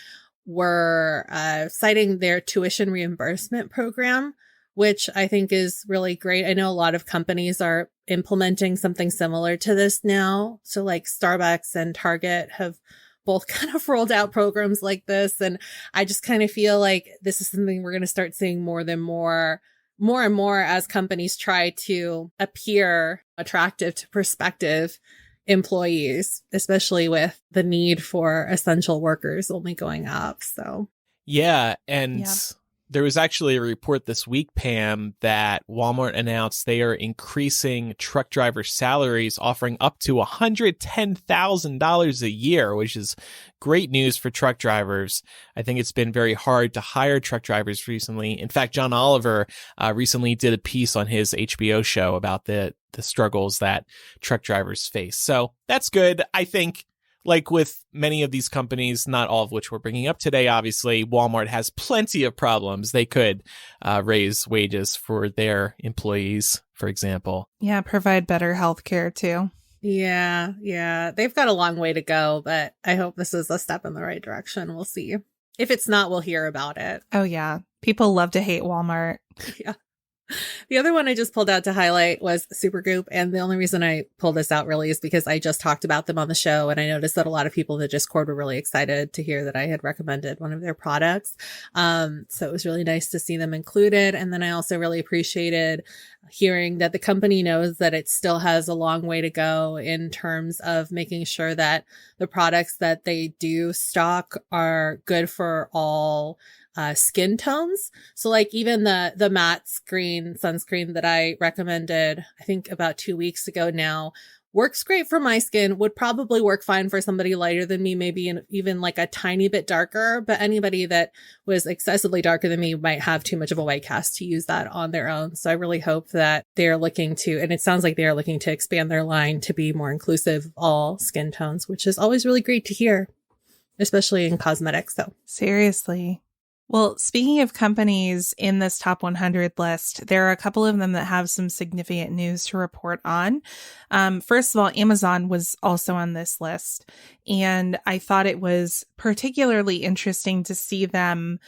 were citing their tuition reimbursement program, which I think is really great. I know a lot of companies are implementing something similar to this now. So like Starbucks and Target have both kind of rolled out programs like this. And I just kind of feel like this is something we're going to start seeing more and more as companies try to appear attractive to prospective employees, especially with the need for essential workers only going up. So, yeah. And there was actually a report this week, Pam, that Walmart announced they are increasing truck driver salaries, offering up to $110,000 a year, which is great news for truck drivers. I think it's been very hard to hire truck drivers recently. In fact, John Oliver recently did a piece on his HBO show about the struggles that truck drivers face. So that's good. I think, like with many of these companies, not all of which we're bringing up today, obviously, Walmart has plenty of problems. They could raise wages for their employees, for example. Yeah, provide better healthcare too. Yeah. They've got a long way to go, but I hope this is a step in the right direction. We'll see. If it's not, we'll hear about it. Oh, yeah. People love to hate Walmart. Yeah. The other one I just pulled out to highlight was Supergoop. And the only reason I pulled this out really is because I just talked about them on the show. And I noticed that a lot of people in the Discord were really excited to hear that I had recommended one of their products. So it was really nice to see them included. And then I also really appreciated hearing that the company knows that it still has a long way to go in terms of making sure that the products that they do stock are good for all skin tones. So like even the matte sunscreen that I recommended, I think about 2 weeks ago now, works great for my skin, would probably work fine for somebody lighter than me, maybe even like a tiny bit darker, but anybody that was excessively darker than me might have too much of a white cast to use that on their own. So I really hope that they're looking to, and it sounds like they're looking to expand their line to be more inclusive of all skin tones, which is always really great to hear, especially in cosmetics. So seriously. Well, speaking of companies in this top 100 list, there are a couple of them that have some significant news to report on. First of all, Amazon was also on this list, and I thought it was particularly interesting to see them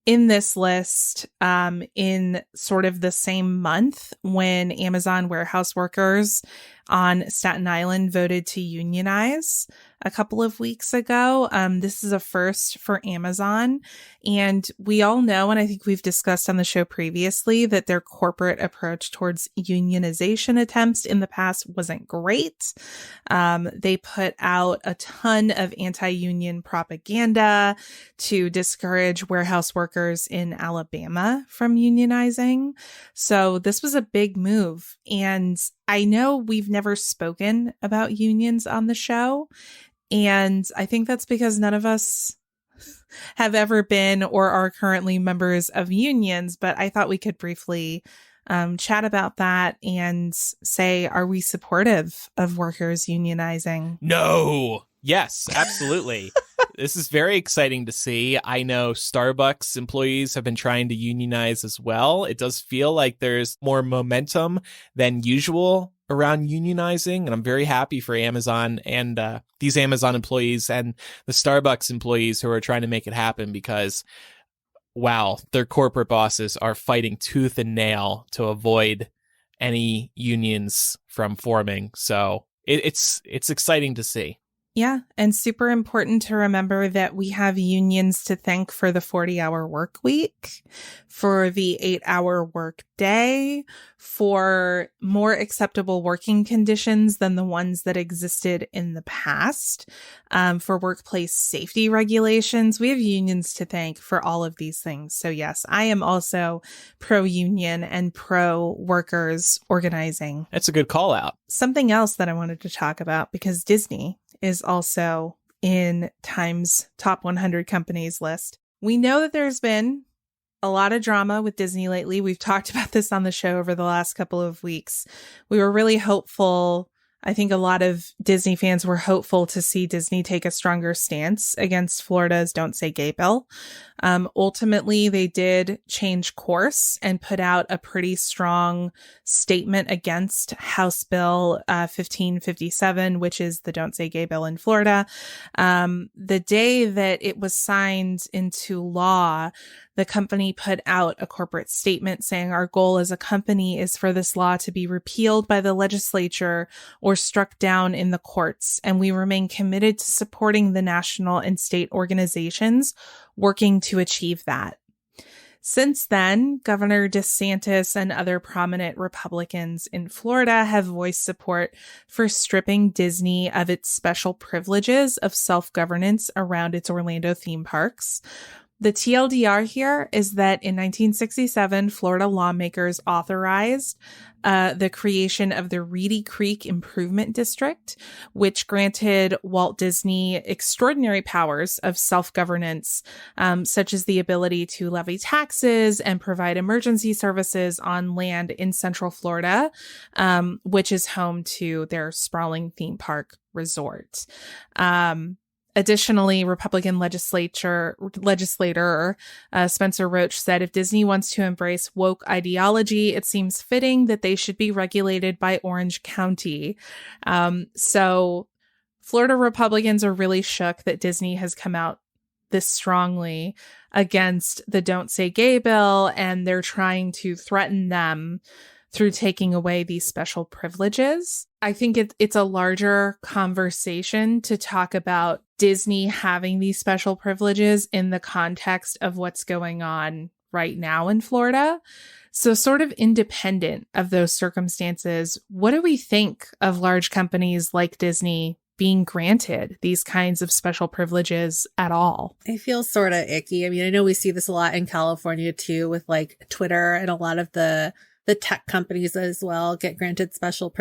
in this list in sort of the same month when Amazon warehouse workers on Staten Island voted to unionize a couple of weeks ago. This is a first for Amazon. And we all know, and I think we've discussed on the show previously, that their corporate approach towards unionization attempts in the past wasn't great. They put out a ton of anti-union propaganda to discourage warehouse workers in Alabama from unionizing. So this was a big move. And I know we've never spoken about unions on the show. And I think that's because none of us have ever been or are currently members of unions, but I thought we could briefly chat about that and say, are we supportive of workers unionizing? No. Yes, absolutely. This is very exciting to see. I know Starbucks employees have been trying to unionize as well. It does feel like there's more momentum than usual around unionizing, and I'm very happy for Amazon and these Amazon employees and the Starbucks employees who are trying to make it happen, because wow, their corporate bosses are fighting tooth and nail to avoid any unions from forming. So it's exciting to see. Yeah, and super important to remember that we have unions to thank for the 40-hour work week, for the 8-hour work day, for more acceptable working conditions than the ones that existed in the past, for workplace safety regulations. We have unions to thank for all of these things. So yes, I am also pro-union and pro-workers organizing. That's a good call out. Something else that I wanted to talk about, because Disney is also in Time's top 100 companies list. We know that there's been a lot of drama with Disney lately. We've talked about this on the show over the last couple of weeks. We were really hopeful. I think a lot of Disney fans were hopeful to see Disney take a stronger stance against Florida's Don't Say Gay bill. Ultimately, they did change course and put out a pretty strong statement against House Bill 1557, which is the Don't Say Gay bill in Florida. The day that it was signed into law, the company put out a corporate statement saying, our goal as a company is for this law to be repealed by the legislature or struck down in the courts. And we remain committed to supporting the national and state organizations working to achieve that. Since then, Governor DeSantis and other prominent Republicans in Florida have voiced support for stripping Disney of its special privileges of self-governance around its Orlando theme parks. The TLDR here is that in 1967, Florida lawmakers authorized the creation of the Reedy Creek Improvement District, which granted Walt Disney extraordinary powers of self-governance, such as the ability to levy taxes and provide emergency services on land in Central Florida, which is home to their sprawling theme park resort. Additionally, Republican legislator Spencer Roach said, if Disney wants to embrace woke ideology, it seems fitting that they should be regulated by Orange County. So Florida Republicans are really shook that Disney has come out this strongly against the Don't Say Gay bill, and they're trying to threaten them through taking away these special privileges. I think it's a larger conversation to talk about Disney having these special privileges in the context of what's going on right now in Florida. So sort of independent of those circumstances, what do we think of large companies like Disney being granted these kinds of special privileges at all? I feel sort of icky. I mean, I know we see this a lot in California too, with like Twitter, and a lot of the tech companies as well get granted special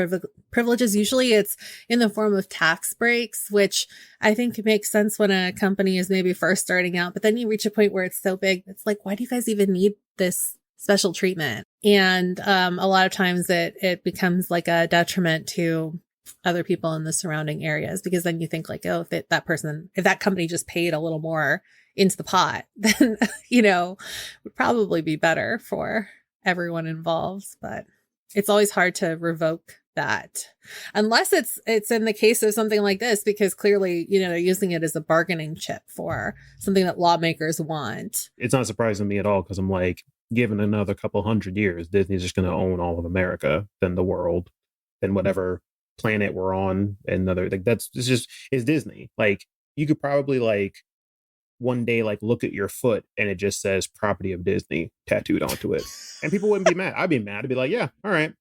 privileges. Usually it's in the form of tax breaks, which I think makes sense when a company is maybe first starting out. But then you reach a point where it's so big, it's like, why do you guys even need this special treatment? And a lot of times it becomes like a detriment to other people in the surrounding areas, because then you think like, oh, if that company just paid a little more into the pot, then, would probably be better for everyone involved. But it's always hard to revoke that unless it's in the case of something like this, because clearly, they're using it as a bargaining chip for something that lawmakers want. It's not surprising to me at all, because I'm like, given another couple hundred years, Disney's just going to own all of America, then the world, then whatever planet we're on, and other, like, it's Disney. Like, you could probably like one day like look at your foot and it just says property of Disney tattooed onto it, and people wouldn't be mad. I'd be mad. I'd be like, yeah, all right,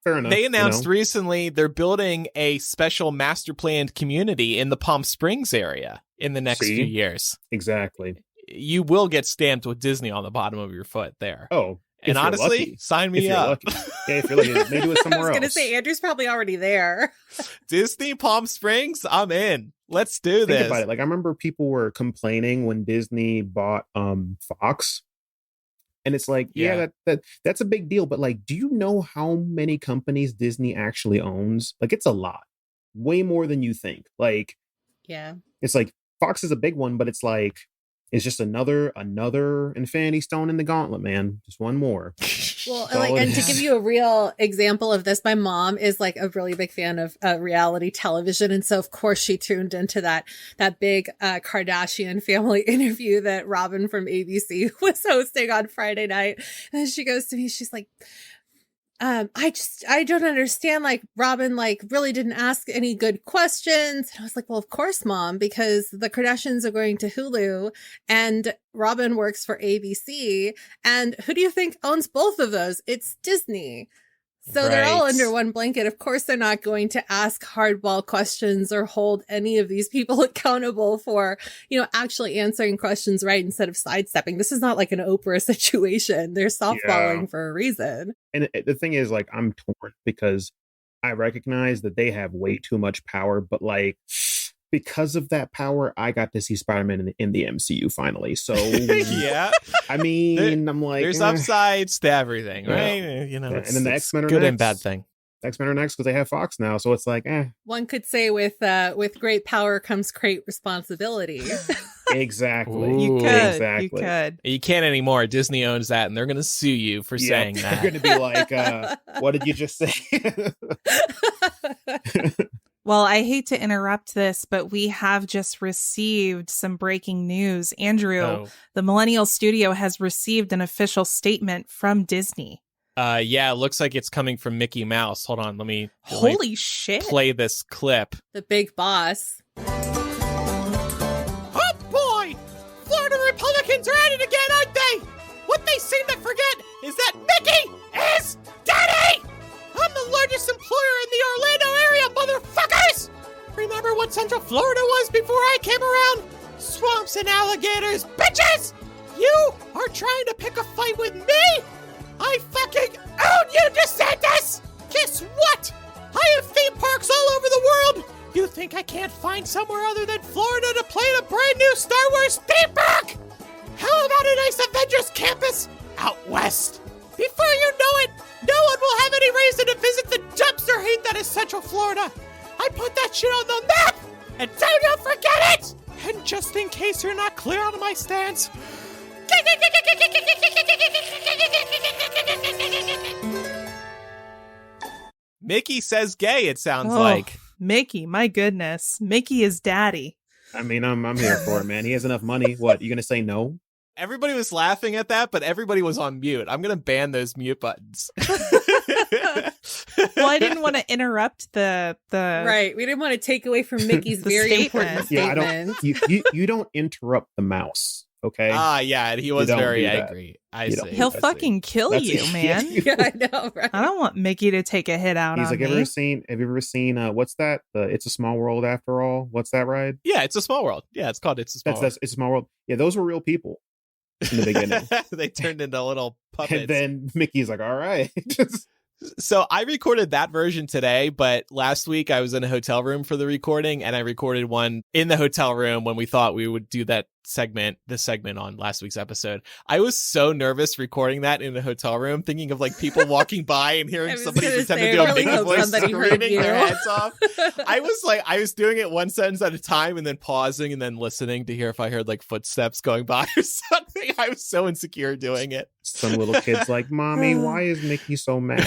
fair enough. They announced recently they're building a special master planned community in the Palm Springs area in the next few years. Exactly. You will get stamped with Disney on the bottom of your foot there. Oh, and honestly, lucky. Sign me up. Yeah, if you're lucky, maybe it was somewhere else. I was going to say, Andrew's probably already there. Disney Palm Springs, I'm in. Let's do this. Think about it. Like, I remember people were complaining when Disney bought Fox, And it's like, yeah, that's a big deal. But like, do you know how many companies Disney actually owns? Like, it's a lot, way more than you think. Like, Yeah. it's like Fox is a big one, but it's like, it's just another Infinity Stone in the gauntlet, man. Just one more. Well, and to give you a real example of this, my mom is like a really big fan of reality television. And so of course she tuned into that big Kardashian family interview that Robin from ABC was hosting on Friday night. And then she goes to me, she's like, I don't understand. Like Robin, like really didn't ask any good questions. And I was like, well, of course, Mom, because the Kardashians are going to Hulu and Robin works for ABC. And who do you think owns both of those? It's Disney. So they're all under one blanket. Of course, they're not going to ask hardball questions or hold any of these people accountable for, actually answering questions right instead of sidestepping. This is not like an Oprah situation. They're softballing for a reason. And the thing is, like, I'm torn because I recognize that they have way too much power, but like, because of that power, I got to see Spider-Man in the MCU finally. So yeah, I mean, I'm like, there's upsides to everything, right? And then the X-Men are good next. and bad thing. X-Men are next because they have Fox now, so it's like, One could say with great power comes great responsibility. Exactly. You could. Exactly. You could. You can't anymore. Disney owns that, and they're going to sue you for saying that. They're going to be like, what did you just say? Well, I hate to interrupt this, but we have just received some breaking news. Andrew, the Millennial Studio has received an official statement from Disney. Yeah, it looks like it's coming from Mickey Mouse. Hold on, let me shit. Play this clip. The big boss. Oh boy! Florida Republicans are at it again, aren't they? What they seem to forget is that Mickey is daddy! I'm the largest employer in the Orlando area, motherfuckers! Remember what Central Florida was before I came around? Swamps and alligators, bitches! You are trying to pick a fight with me? I fucking own you, DeSantis! Guess what? I have theme parks all over the world! You think I can't find somewhere other than Florida to play in a brand new Star Wars theme park? How about a nice Avengers campus out west? Before you know it, no one will have any reason to visit the dumpster heap that is Central Florida. I put that shit on the map, and don't forget it! And just in case you're not clear on my stance... Mickey says gay, it sounds like. Mickey, my goodness. Mickey is daddy. I mean, I'm here for it, man. He has enough money. What, you going to say no? Everybody was laughing at that, but everybody was on mute. I'm going to ban those mute buttons. Well, I didn't want to interrupt the Right. We didn't want to take away from Mickey's very important statement. You don't interrupt the mouse. Okay. Yeah, he was very angry. I see. He'll fucking kill you, man. Yeah, I know, right? I don't want Mickey to take a hit out He's on like, me. have you ever seen what's that? It's a Small World After All. What's that ride? Yeah, It's a Small World. Yeah, it's called It's a Small World. It's a Small World. Yeah, those were real people in the beginning. They turned into little puppets. And then Mickey's like, all right. So I recorded that version today, but last week I was in a hotel room for the recording, and I recorded one in the hotel room when we thought we would do this segment on last week's episode. I was so nervous recording that in the hotel room, thinking of like people walking by and hearing somebody pretend to do a big voice screaming their heads off. I was doing it one sentence at a time and then pausing and then listening to hear if I heard like footsteps going by or something. I was so insecure doing it. Some little kid's like, Mommy, why is Mickey so mad?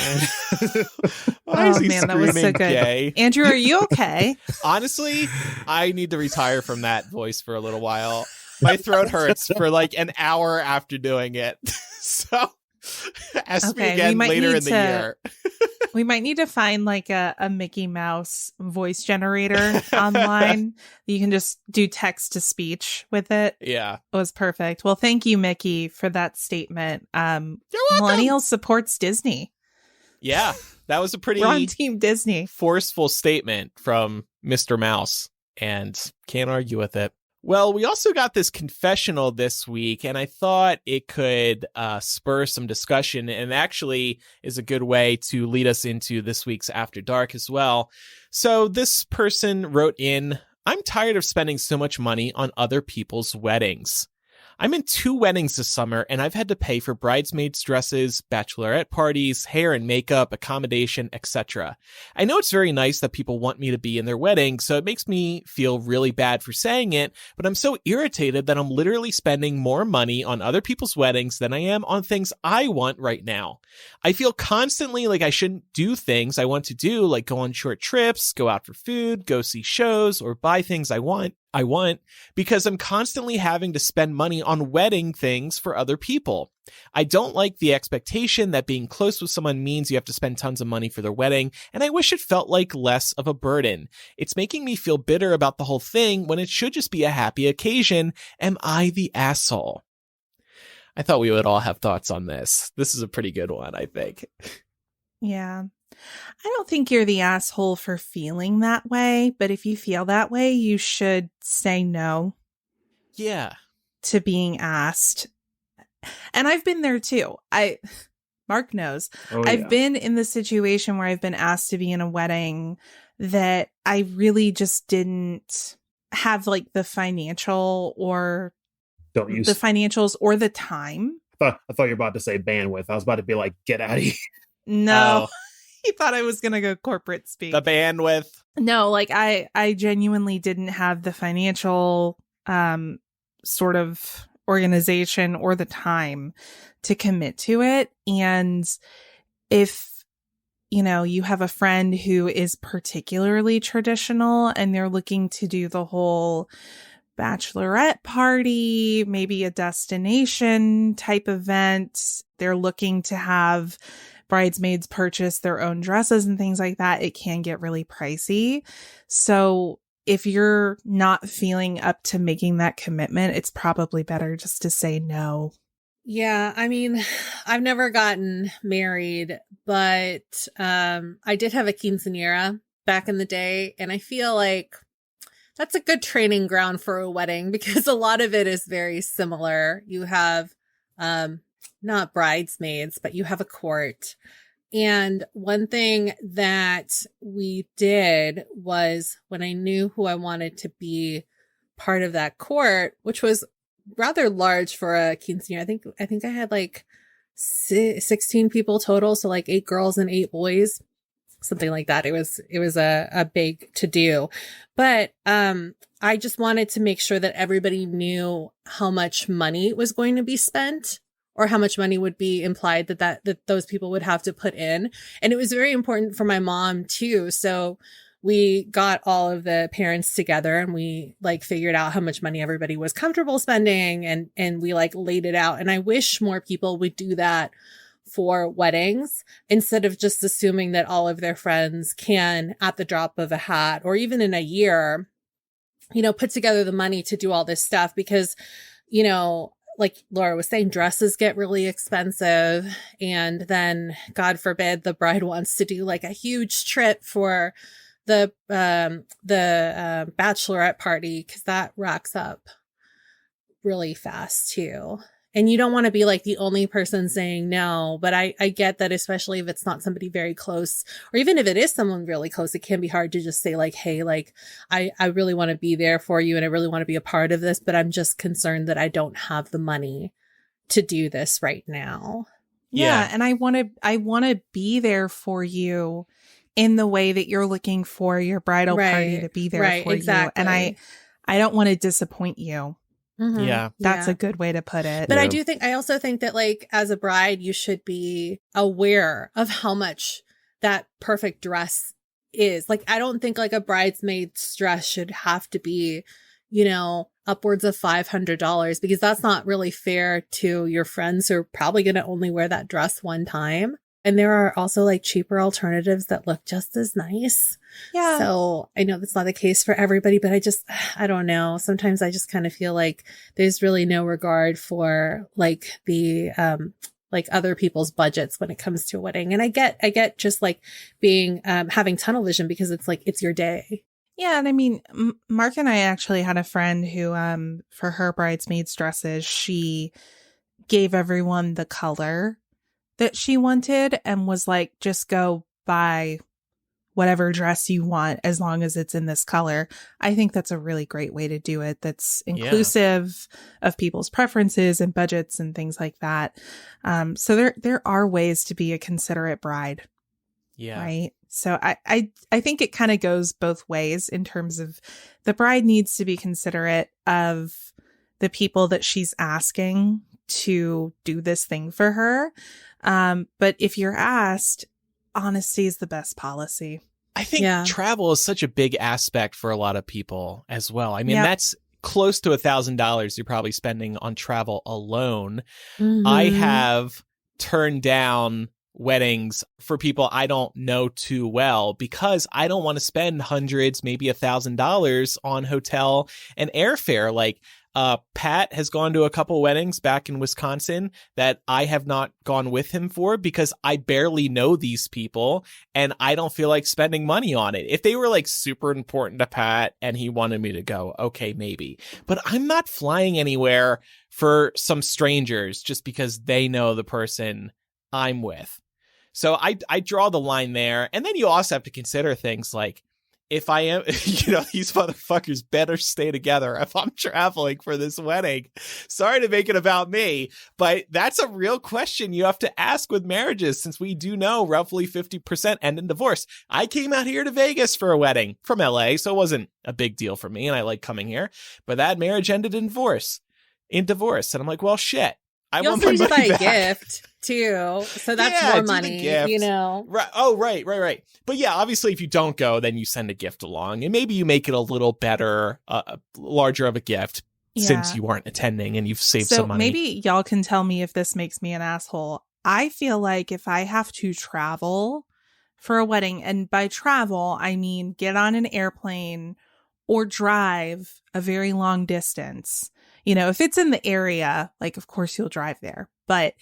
Why is he man, that was so good. Gay? Andrew, are you okay? Honestly, I need to retire from that voice for a little while. My throat hurts for like an hour after doing it. So ask me again later in the year. We might need to find like a Mickey Mouse voice generator online. You can just do text to speech with it. Yeah. It was perfect. Well, thank you, Mickey, for that statement. You're welcome. Millennial supports Disney. Yeah. That was a pretty We're on Team Disney. Forceful statement from Mr. Mouse, and can't argue with it. Well, we also got this confessional this week, and I thought it could spur some discussion, and actually is a good way to lead us into this week's After Dark as well. So this person wrote in, I'm tired of spending so much money on other people's weddings. I'm in 2 weddings this summer, and I've had to pay for bridesmaids' dresses, bachelorette parties, hair and makeup, accommodation, etc. I know it's very nice that people want me to be in their wedding, so it makes me feel really bad for saying it, but I'm so irritated that I'm literally spending more money on other people's weddings than I am on things I want right now. I feel constantly like I shouldn't do things I want to do, like go on short trips, go out for food, go see shows, or buy things I want, because I'm constantly having to spend money on wedding things for other people. I don't like the expectation that being close with someone means you have to spend tons of money for their wedding, and I wish it felt like less of a burden. It's making me feel bitter about the whole thing when it should just be a happy occasion. Am I the asshole? I thought we would all have thoughts on this. This is a pretty good one, I think. Yeah. I don't think you're the asshole for feeling that way, but if you feel that way, you should say no. Yeah. To being asked. And I've been there too. Mark knows. I've been in the situation where I've been asked to be in a wedding that I really just didn't have like the financials or the time. I thought you were about to say bandwidth. I was about to be like, get out of here. No. He thought I was going to go corporate speak. The bandwidth. No, like I genuinely didn't have the financial sort of organization or the time to commit to it. And if, you have a friend who is particularly traditional and they're looking to do the whole bachelorette party, maybe a destination type event, they're looking to have bridesmaids purchase their own dresses and things like that, it can get really pricey. So if you're not feeling up to making that commitment, it's probably better just to say no. Yeah, I mean, I've never gotten married, but I did have a quinceañera back in the day, and I feel like that's a good training ground for a wedding because a lot of it is very similar. You have not bridesmaids, but you have a court. And one thing that we did was when I knew who I wanted to be part of that court, which was rather large for a quinceañera. I think I had like 16 people total. So like 8 girls and 8 boys, something like that. It was a big to do, but, I just wanted to make sure that everybody knew how much money was going to be spent or how much money would be implied that those people would have to put in. And it was very important for my mom too. So we got all of the parents together and we like figured out how much money everybody was comfortable spending and we like laid it out. And I wish more people would do that for weddings instead of just assuming that all of their friends can at the drop of a hat or even in a year, put together the money to do all this stuff because, like Laura was saying, dresses get really expensive. And then God forbid the bride wants to do like a huge trip for the bachelorette party because that racks up really fast too. And you don't want to be like the only person saying no, but I get that, especially if it's not somebody very close, or even if it is someone really close, it can be hard to just say like, hey, like, I really want to be there for you and I really want to be a part of this, but I'm just concerned that I don't have the money to do this right now. Yeah. And I want to be there for you in the way that you're looking for your bridal party to be there for you. And I don't want to disappoint you. Mm-hmm. Yeah. That's a good way to put it. But I also think that like as a bride, you should be aware of how much that perfect dress is. Like, I don't think like a bridesmaid's dress should have to be, upwards of $500 because that's not really fair to your friends who are probably going to only wear that dress one time. And there are also like cheaper alternatives that look just as nice. Yeah. So I know that's not the case for everybody, but I don't know. Sometimes I just kind of feel like there's really no regard for like the, like other people's budgets when it comes to a wedding. And I get just like being, having tunnel vision because it's like, it's your day. Yeah. And I mean, Mark and I actually had a friend who, for her bridesmaids dresses, she gave everyone the color that she wanted and was like, just go buy whatever dress you want as long as it's in this color. I think that's a really great way to do it. That's inclusive of people's preferences and budgets and things like that. So there are ways to be a considerate bride. Yeah. Right. So I think it kind of goes both ways in terms of the bride needs to be considerate of the people that she's asking to do this thing for her. But if you're asked, honesty is the best policy. I think travel is such a big aspect for a lot of people as well. I mean, that's close to $1,000 you're probably spending on travel alone. Mm-hmm. I have turned down weddings for people I don't know too well because I don't want to spend hundreds, maybe $1,000 on hotel and airfare. Like, Pat has gone to a couple weddings back in Wisconsin that I have not gone with him for because I barely know these people and I don't feel like spending money on it. If they were like super important to Pat and he wanted me to go, okay, maybe. But I'm not flying anywhere for some strangers just because they know the person I'm with. So I draw the line there. And then you also have to consider things like, if I am, these motherfuckers better stay together if I'm traveling for this wedding. Sorry to make it about me, but that's a real question you have to ask with marriages, since we do know roughly 50% end in divorce. I came out here to Vegas for a wedding from LA, so it wasn't a big deal for me, and I like coming here. But that marriage ended in divorce. And I'm like, well, shit. You also need to buy a gift too, so that's more money, Right. Oh, right. But yeah, obviously, if you don't go, then you send a gift along, and maybe you make it a little better, larger of a gift since you aren't attending and you've saved some money. Maybe y'all can tell me if this makes me an asshole. I feel like if I have to travel for a wedding, and by travel I mean get on an airplane or drive a very long distance. If it's in the area, like, of course you'll drive there. But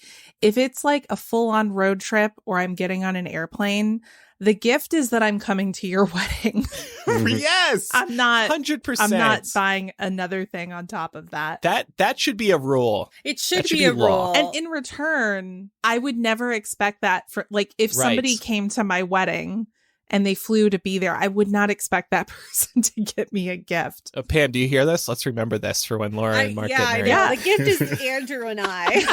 if it's like a full-on road trip or I'm getting on an airplane, the gift is that I'm coming to your wedding. Yes. I'm not 100%. I'm not buying another thing on top of that. That should be a rule. It should be a rule. And in return, I would never expect that for, like, if somebody came to my wedding and they flew to be there, I would not expect that person to get me a gift. Pam, do you hear this? Let's remember this for when Laura and Marc get married. Yeah, the gift is Andrew and I.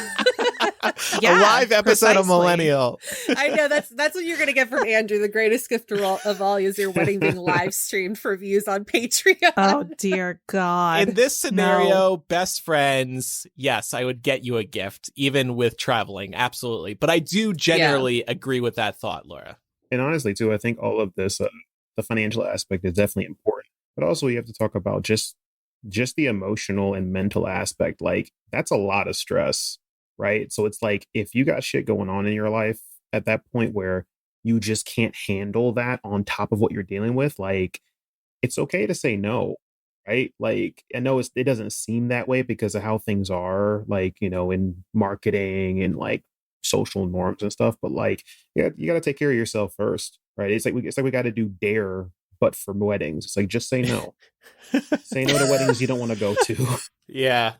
A live episode of Millennial. I know, that's what you're going to get from Andrew. The greatest gift of all is your wedding being live streamed for views on Patreon. Oh, dear God. In this scenario, best friends, yes, I would get you a gift, even with traveling. Absolutely. But I do generally agree with that thought, Laura. And honestly, too, I think all of this, the financial aspect is definitely important. But also, you have to talk about just the emotional and mental aspect. Like, that's a lot of stress, right? So it's like, if you got shit going on in your life at that point where you just can't handle that on top of what you're dealing with, like, it's okay to say no, right? Like, I know it doesn't seem that way because of how things are, like, in marketing and like social norms and stuff, but like, you got to take care of yourself first, right? It's like we got to do DARE, but for weddings. It's like, just say no. Say no to weddings you don't want to go to. Yeah.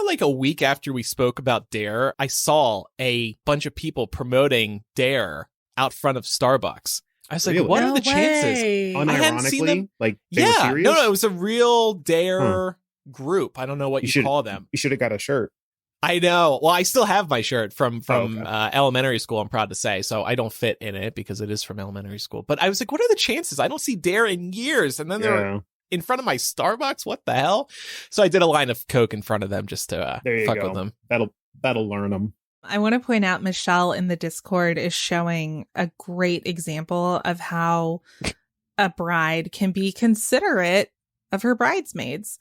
Like a week after we spoke about DARE, I saw a bunch of people promoting DARE out front of Starbucks. I was like, really? What are the chances? Unironically? I hadn't seen them. Like, they were serious? No, it was a real DARE group. I don't know what you call them. You should have got a shirt. I know. Well, I still have my shirt from elementary school, I'm proud to say. So I don't fit in it because it is from elementary school. But I was like, what are the chances? I don't see DARE in years. And then they're in front of my Starbucks. What the hell? So I did a line of Coke in front of them just to fuck with them. That'll learn them. I want to point out Michelle in the Discord is showing a great example of how a bride can be considerate of her bridesmaids.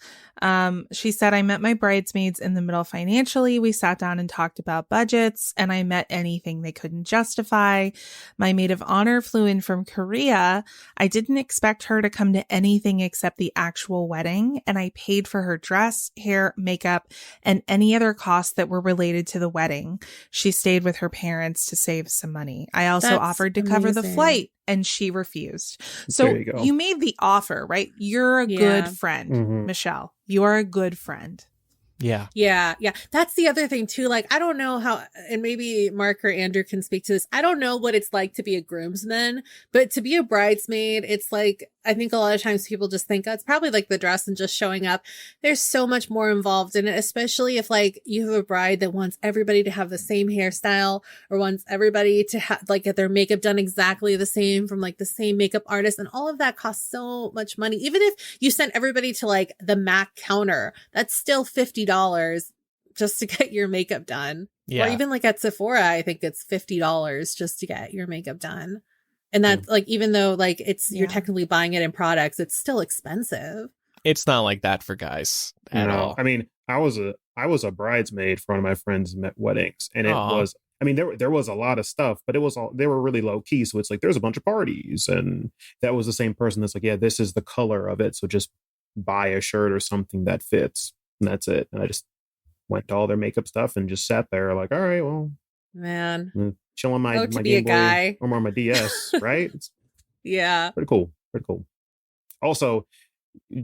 She said, I met my bridesmaids in the middle financially. We sat down and talked about budgets, and I met anything they couldn't justify. My maid of honor flew in from Korea. I didn't expect her to come to anything except the actual wedding, and I paid for her dress, hair, makeup, and any other costs that were related to the wedding. She stayed with her parents to save some money. I also offered to cover the flight, and she refused. So you made the offer, right? You're a good friend, Michelle. You are a good friend. Yeah. Yeah. Yeah. That's the other thing too. Like, I don't know how, and maybe Mark or Andrew can speak to this. I don't know what it's like to be a groomsman, but to be a bridesmaid, it's like, I think a lot of times people just think, oh, it's probably like the dress and just showing up. There's so much more involved in it, especially if like you have a bride that wants everybody to have the same hairstyle or wants everybody to have like get their makeup done exactly the same from like the same makeup artist. And all of that costs so much money. Even if you send everybody to like the MAC counter, that's still $50 just to get your makeup done. Yeah. Or even like at Sephora, I think it's $50 just to get your makeup done. And that's like, even though like you're technically buying it in products, it's still expensive. It's not like that for guys at all. I mean, I was a bridesmaid for one of my friends' weddings, and it was, I mean, there was a lot of stuff, but they were really low key. So it's like, there's a bunch of parties, and that was the same person that's like, yeah, this is the color of it. So just buy a shirt or something that fits. And that's it. And I just went to all their makeup stuff and just sat there like, all right, well, man, chill on my to be Game a Boy guy or on my DS, right? It's yeah, pretty cool. Also,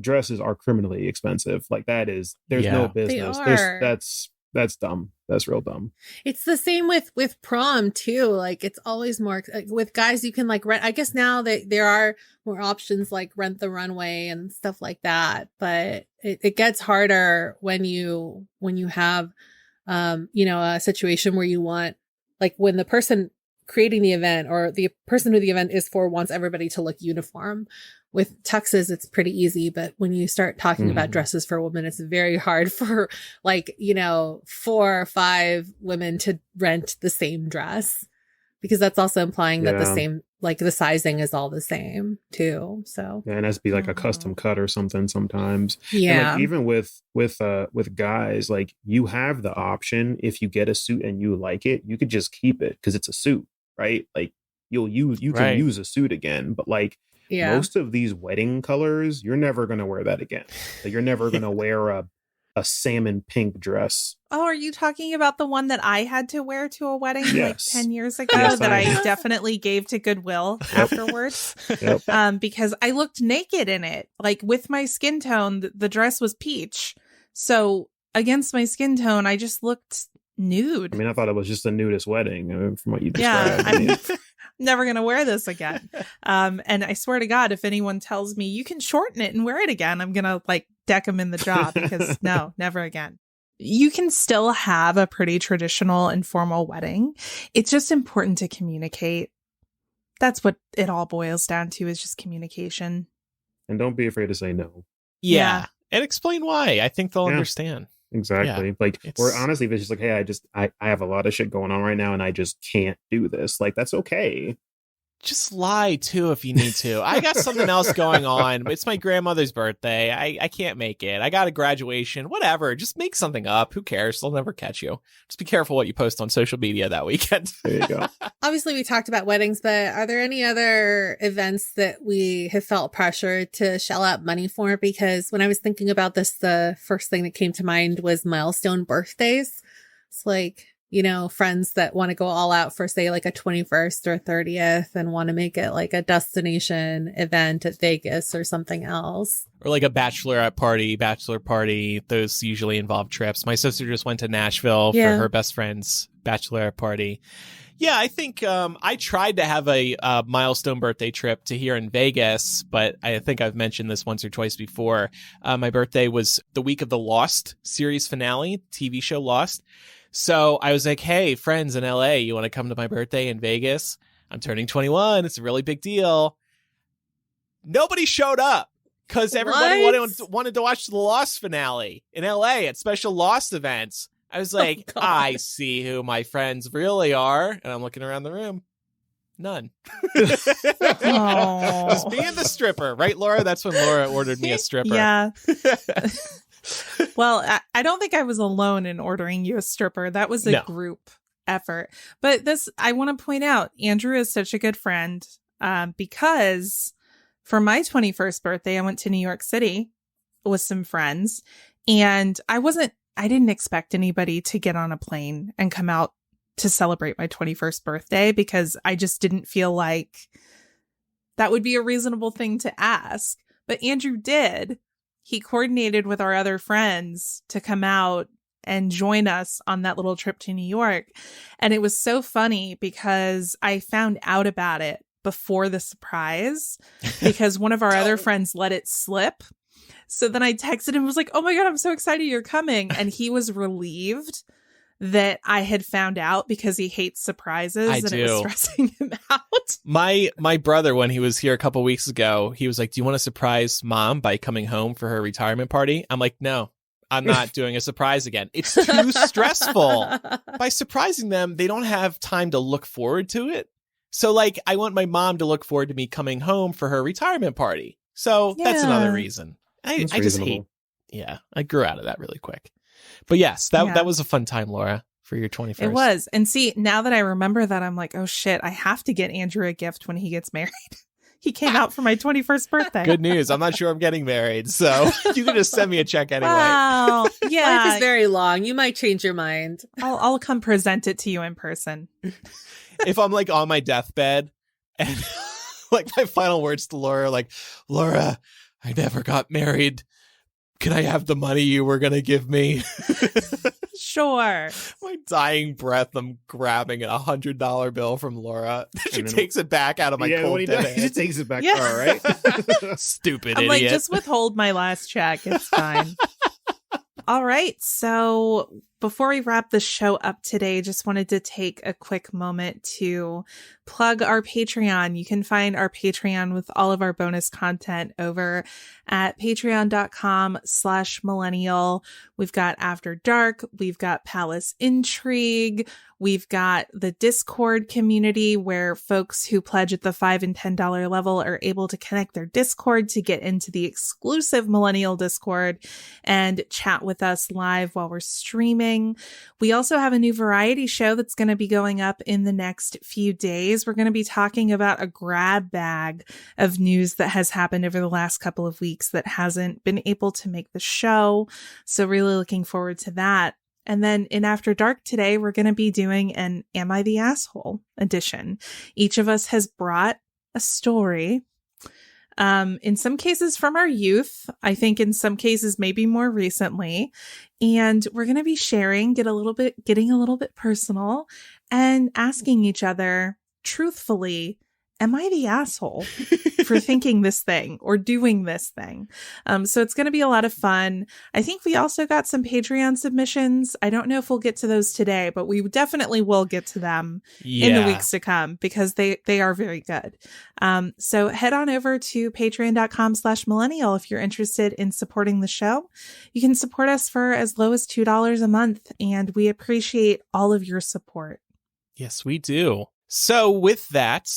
dresses are criminally expensive. Like there's no business. That's dumb. That's real dumb. It's the same with prom too. Like it's always more like, with guys. You can like rent. I guess now that there are more options like Rent the Runway and stuff like that. But it gets harder when you have, a situation where you want, like when the person creating the event or the person who the event is for wants everybody to look uniform. With tuxes, it's pretty easy. But when you start talking about dresses for women, it's very hard for 4 or 5 women to rent the same dress, because that's also implying that the same, like the sizing is all the same too. So and it has to be like a custom cut or something sometimes. Yeah. And like, even with guys, like you have the option, if you get a suit and you like it, you could just keep it because it's a suit, right? Like you can use a suit again, but like, most of these wedding colors, you're never going to wear that again. Like, you're never going to wear a salmon pink dress. Oh, are you talking about the one that I had to wear to a wedding like 10 years ago that I definitely gave to Goodwill afterwards? Because I looked naked in it. Like with my skin tone, the dress was peach. So against my skin tone, I just looked nude. I mean, I thought it was just a nudist wedding from what you described. Yeah, I'm never going to wear this again. And I swear to God, if anyone tells me you can shorten it and wear it again, I'm going to like deck them in the jaw, because no, never again. You can still have a pretty traditional and formal wedding. It's just important to communicate. That's what it all boils down to, is just communication. And don't be afraid to say no. Yeah. And explain why. I think they'll understand. Exactly. Yeah, like, or honestly, if it's just like, hey, I have a lot of shit going on right now and I just can't do this. Like, that's okay. Just lie too if you need to. I got something else going on. It's my grandmother's birthday. I can't make it. I got a graduation. Whatever. Just make something up. Who cares? They'll never catch you. Just be careful what you post on social media that weekend. There you go. Obviously, we talked about weddings, but are there any other events that we have felt pressure to shell out money for? Because when I was thinking about this, the first thing that came to mind was milestone birthdays. It's like, friends that want to go all out for, say, like a 21st or 30th and want to make it like a destination event at Vegas or something else. Or like a bachelor party. Those usually involve trips. My sister just went to Nashville for her best friend's bachelorette party. Yeah, I think I tried to have a milestone birthday trip to here in Vegas, but I think I've mentioned this once or twice before. My birthday was the week of the Lost series finale, TV show Lost. So I was like, hey, friends in LA, you want to come to my birthday in Vegas? I'm turning 21. It's a really big deal. Nobody showed up because everybody wanted to watch the Lost finale in LA at special Lost events. I was like, I see who my friends really are. And I'm looking around the room. None. Just me and the stripper. Right, Laura? That's when Laura ordered me a stripper. Yeah. Well, I don't think I was alone in ordering you a stripper. That was a group effort. But I want to point out, Andrew is such a good friend because for my 21st birthday, I went to New York City with some friends, and I didn't expect anybody to get on a plane and come out to celebrate my 21st birthday, because I just didn't feel like that would be a reasonable thing to ask. But Andrew did. he coordinated with our other friends to come out and join us on that little trip to New York. And it was so funny because I found out about it before the surprise because one of our other friends let it slip. So then I texted him and was like, oh my God, I'm so excited you're coming. And he was relieved that I had found out because he hates surprises it was stressing him out. My brother, when he was here a couple weeks ago, he was like, do you want to surprise mom by coming home for her retirement party? I'm like, no, I'm not doing a surprise again. It's too stressful. By surprising them, they don't have time to look forward to it. So like, I want my mom to look forward to me coming home for her retirement party. So that's another reason. I just hate. Yeah, I grew out of that really quick. But yes, that was a fun time, Laura, for your 21st. It was. And see, now that I remember that, I'm like, oh shit, I have to get Andrew a gift when he gets married. He came out for my 21st birthday. Good news. I'm not sure I'm getting married, so you can just send me a check anyway. Wow. Yeah. Life is very long. You might change your mind. I'll come present it to you in person. If I'm like on my deathbed and like my final words to Laura, like, Laura, I never got married. Can I have the money you were going to give me? Sure. My dying breath, I'm grabbing a $100 bill from Laura. She takes it back out of my cold dead hands. He takes it back. Yeah. All right. Stupid I'm idiot. like, just withhold my last check. It's fine. All right. So before we wrap the show up today, just wanted to take a quick moment to plug our Patreon. You can find our Patreon with all of our bonus content over at patreon.com/millennial. We've got After Dark. We've got Palace Intrigue. We've got the Discord community where folks who pledge at the $5 and $10 level are able to connect their Discord to get into the exclusive Millennial Discord and chat with us live while we're streaming. We also have a new variety show that's going to be going up in the next few days. We're going to be talking about a grab bag of news that has happened over the last couple of weeks that hasn't been able to make the show. So really looking forward to that. And then in After Dark today, we're going to be doing an Am I the Asshole edition. Each of us has brought a story, in some cases from our youth. I think in some cases, maybe more recently. And we're going to be sharing, getting a little bit personal and asking each other truthfully, am I the asshole for thinking this thing or doing this thing? So it's going to be a lot of fun. I think we also got some Patreon submissions. I don't know if we'll get to those today, but we definitely will get to them in the weeks to come because they are very good. So head on over to patreon.com/millennial if you're interested in supporting the show. You can support us for as low as $2 a month, and we appreciate all of your support. Yes, we do. So with that,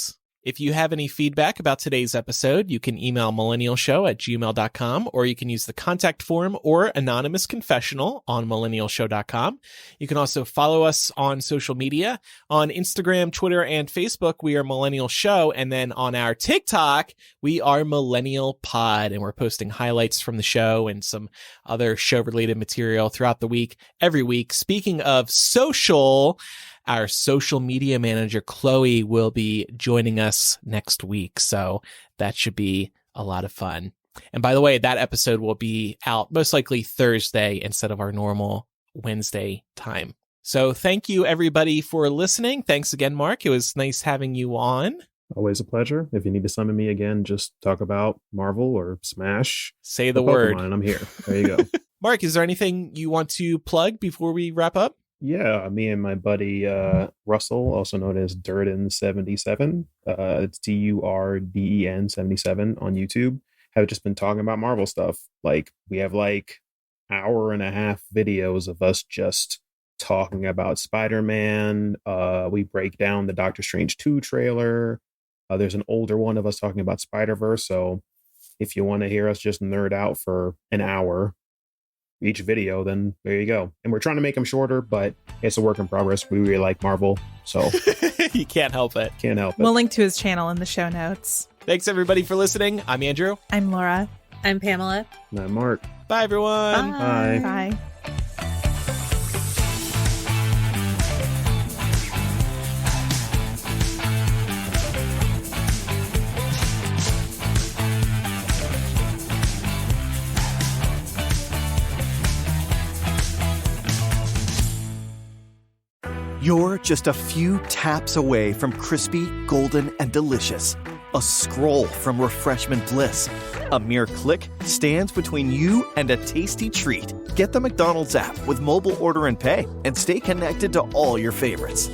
if you have any feedback about today's episode, you can email millennialshow@gmail.com, or you can use the contact form or anonymous confessional on millennialshow.com. You can also follow us on social media. On Instagram, Twitter, and Facebook, we are Millennial Show. And then on our TikTok, we are Millennial Pod. And we're posting highlights from the show and some other show-related material throughout the week, every week. Speaking of social, our social media manager, Chloe, will be joining us next week. So that should be a lot of fun. And by the way, that episode will be out most likely Thursday instead of our normal Wednesday time. So thank you, everybody, for listening. Thanks again, Marc. It was nice having you on. Always a pleasure. If you need to summon me again, just talk about Marvel or Smash. Say the word. And I'm here. There you go. Marc, is there anything you want to plug before we wrap up? Yeah, me and my buddy Russell, also known as Durden77, it's DURDEN 77 on YouTube, have just been talking about Marvel stuff. Like, we have like hour and a half videos of us just talking about Spider-Man. We break down the Doctor Strange 2 trailer. There's an older one of us talking about Spider-Verse. So if you want to hear us just nerd out for an hour each video, then there you go. And we're trying to make them shorter, but it's a work in progress. We really like Marvel, so you can't help it. We'll link to his channel in the show notes. Thanks everybody for listening. I'm Andrew. I'm Laura. I'm Pamela. And I'm Marc. Bye everyone. Bye. Bye. You're just a few taps away from crispy, golden, and delicious. A scroll from refreshment bliss. A mere click stands between you and a tasty treat. Get the McDonald's app with mobile order and pay and stay connected to all your favorites.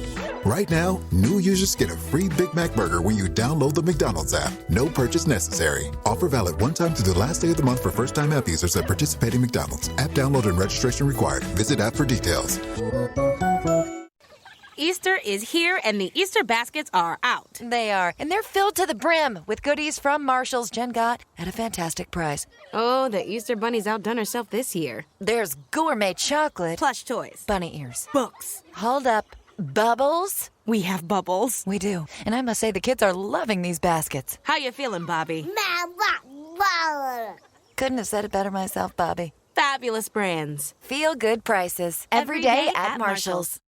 Right now, new users get a free Big Mac burger when you download the McDonald's app. No purchase necessary. Offer valid one time through the last day of the month for first-time app users at participating McDonald's. App download and registration required. Visit app for details. Easter is here and the Easter baskets are out. They are, and they're filled to the brim with goodies from Marshall's Jen got at a fantastic price. Oh, the Easter bunny's outdone herself this year. There's gourmet chocolate, Plush toys, bunny ears, books. Hold up, bubbles? We have bubbles. We do, and I must say the kids are loving these baskets. How you feeling, Bobby? Couldn't have said it better myself, Bobby. Fabulous brands. Feel good prices every day at Marshall's.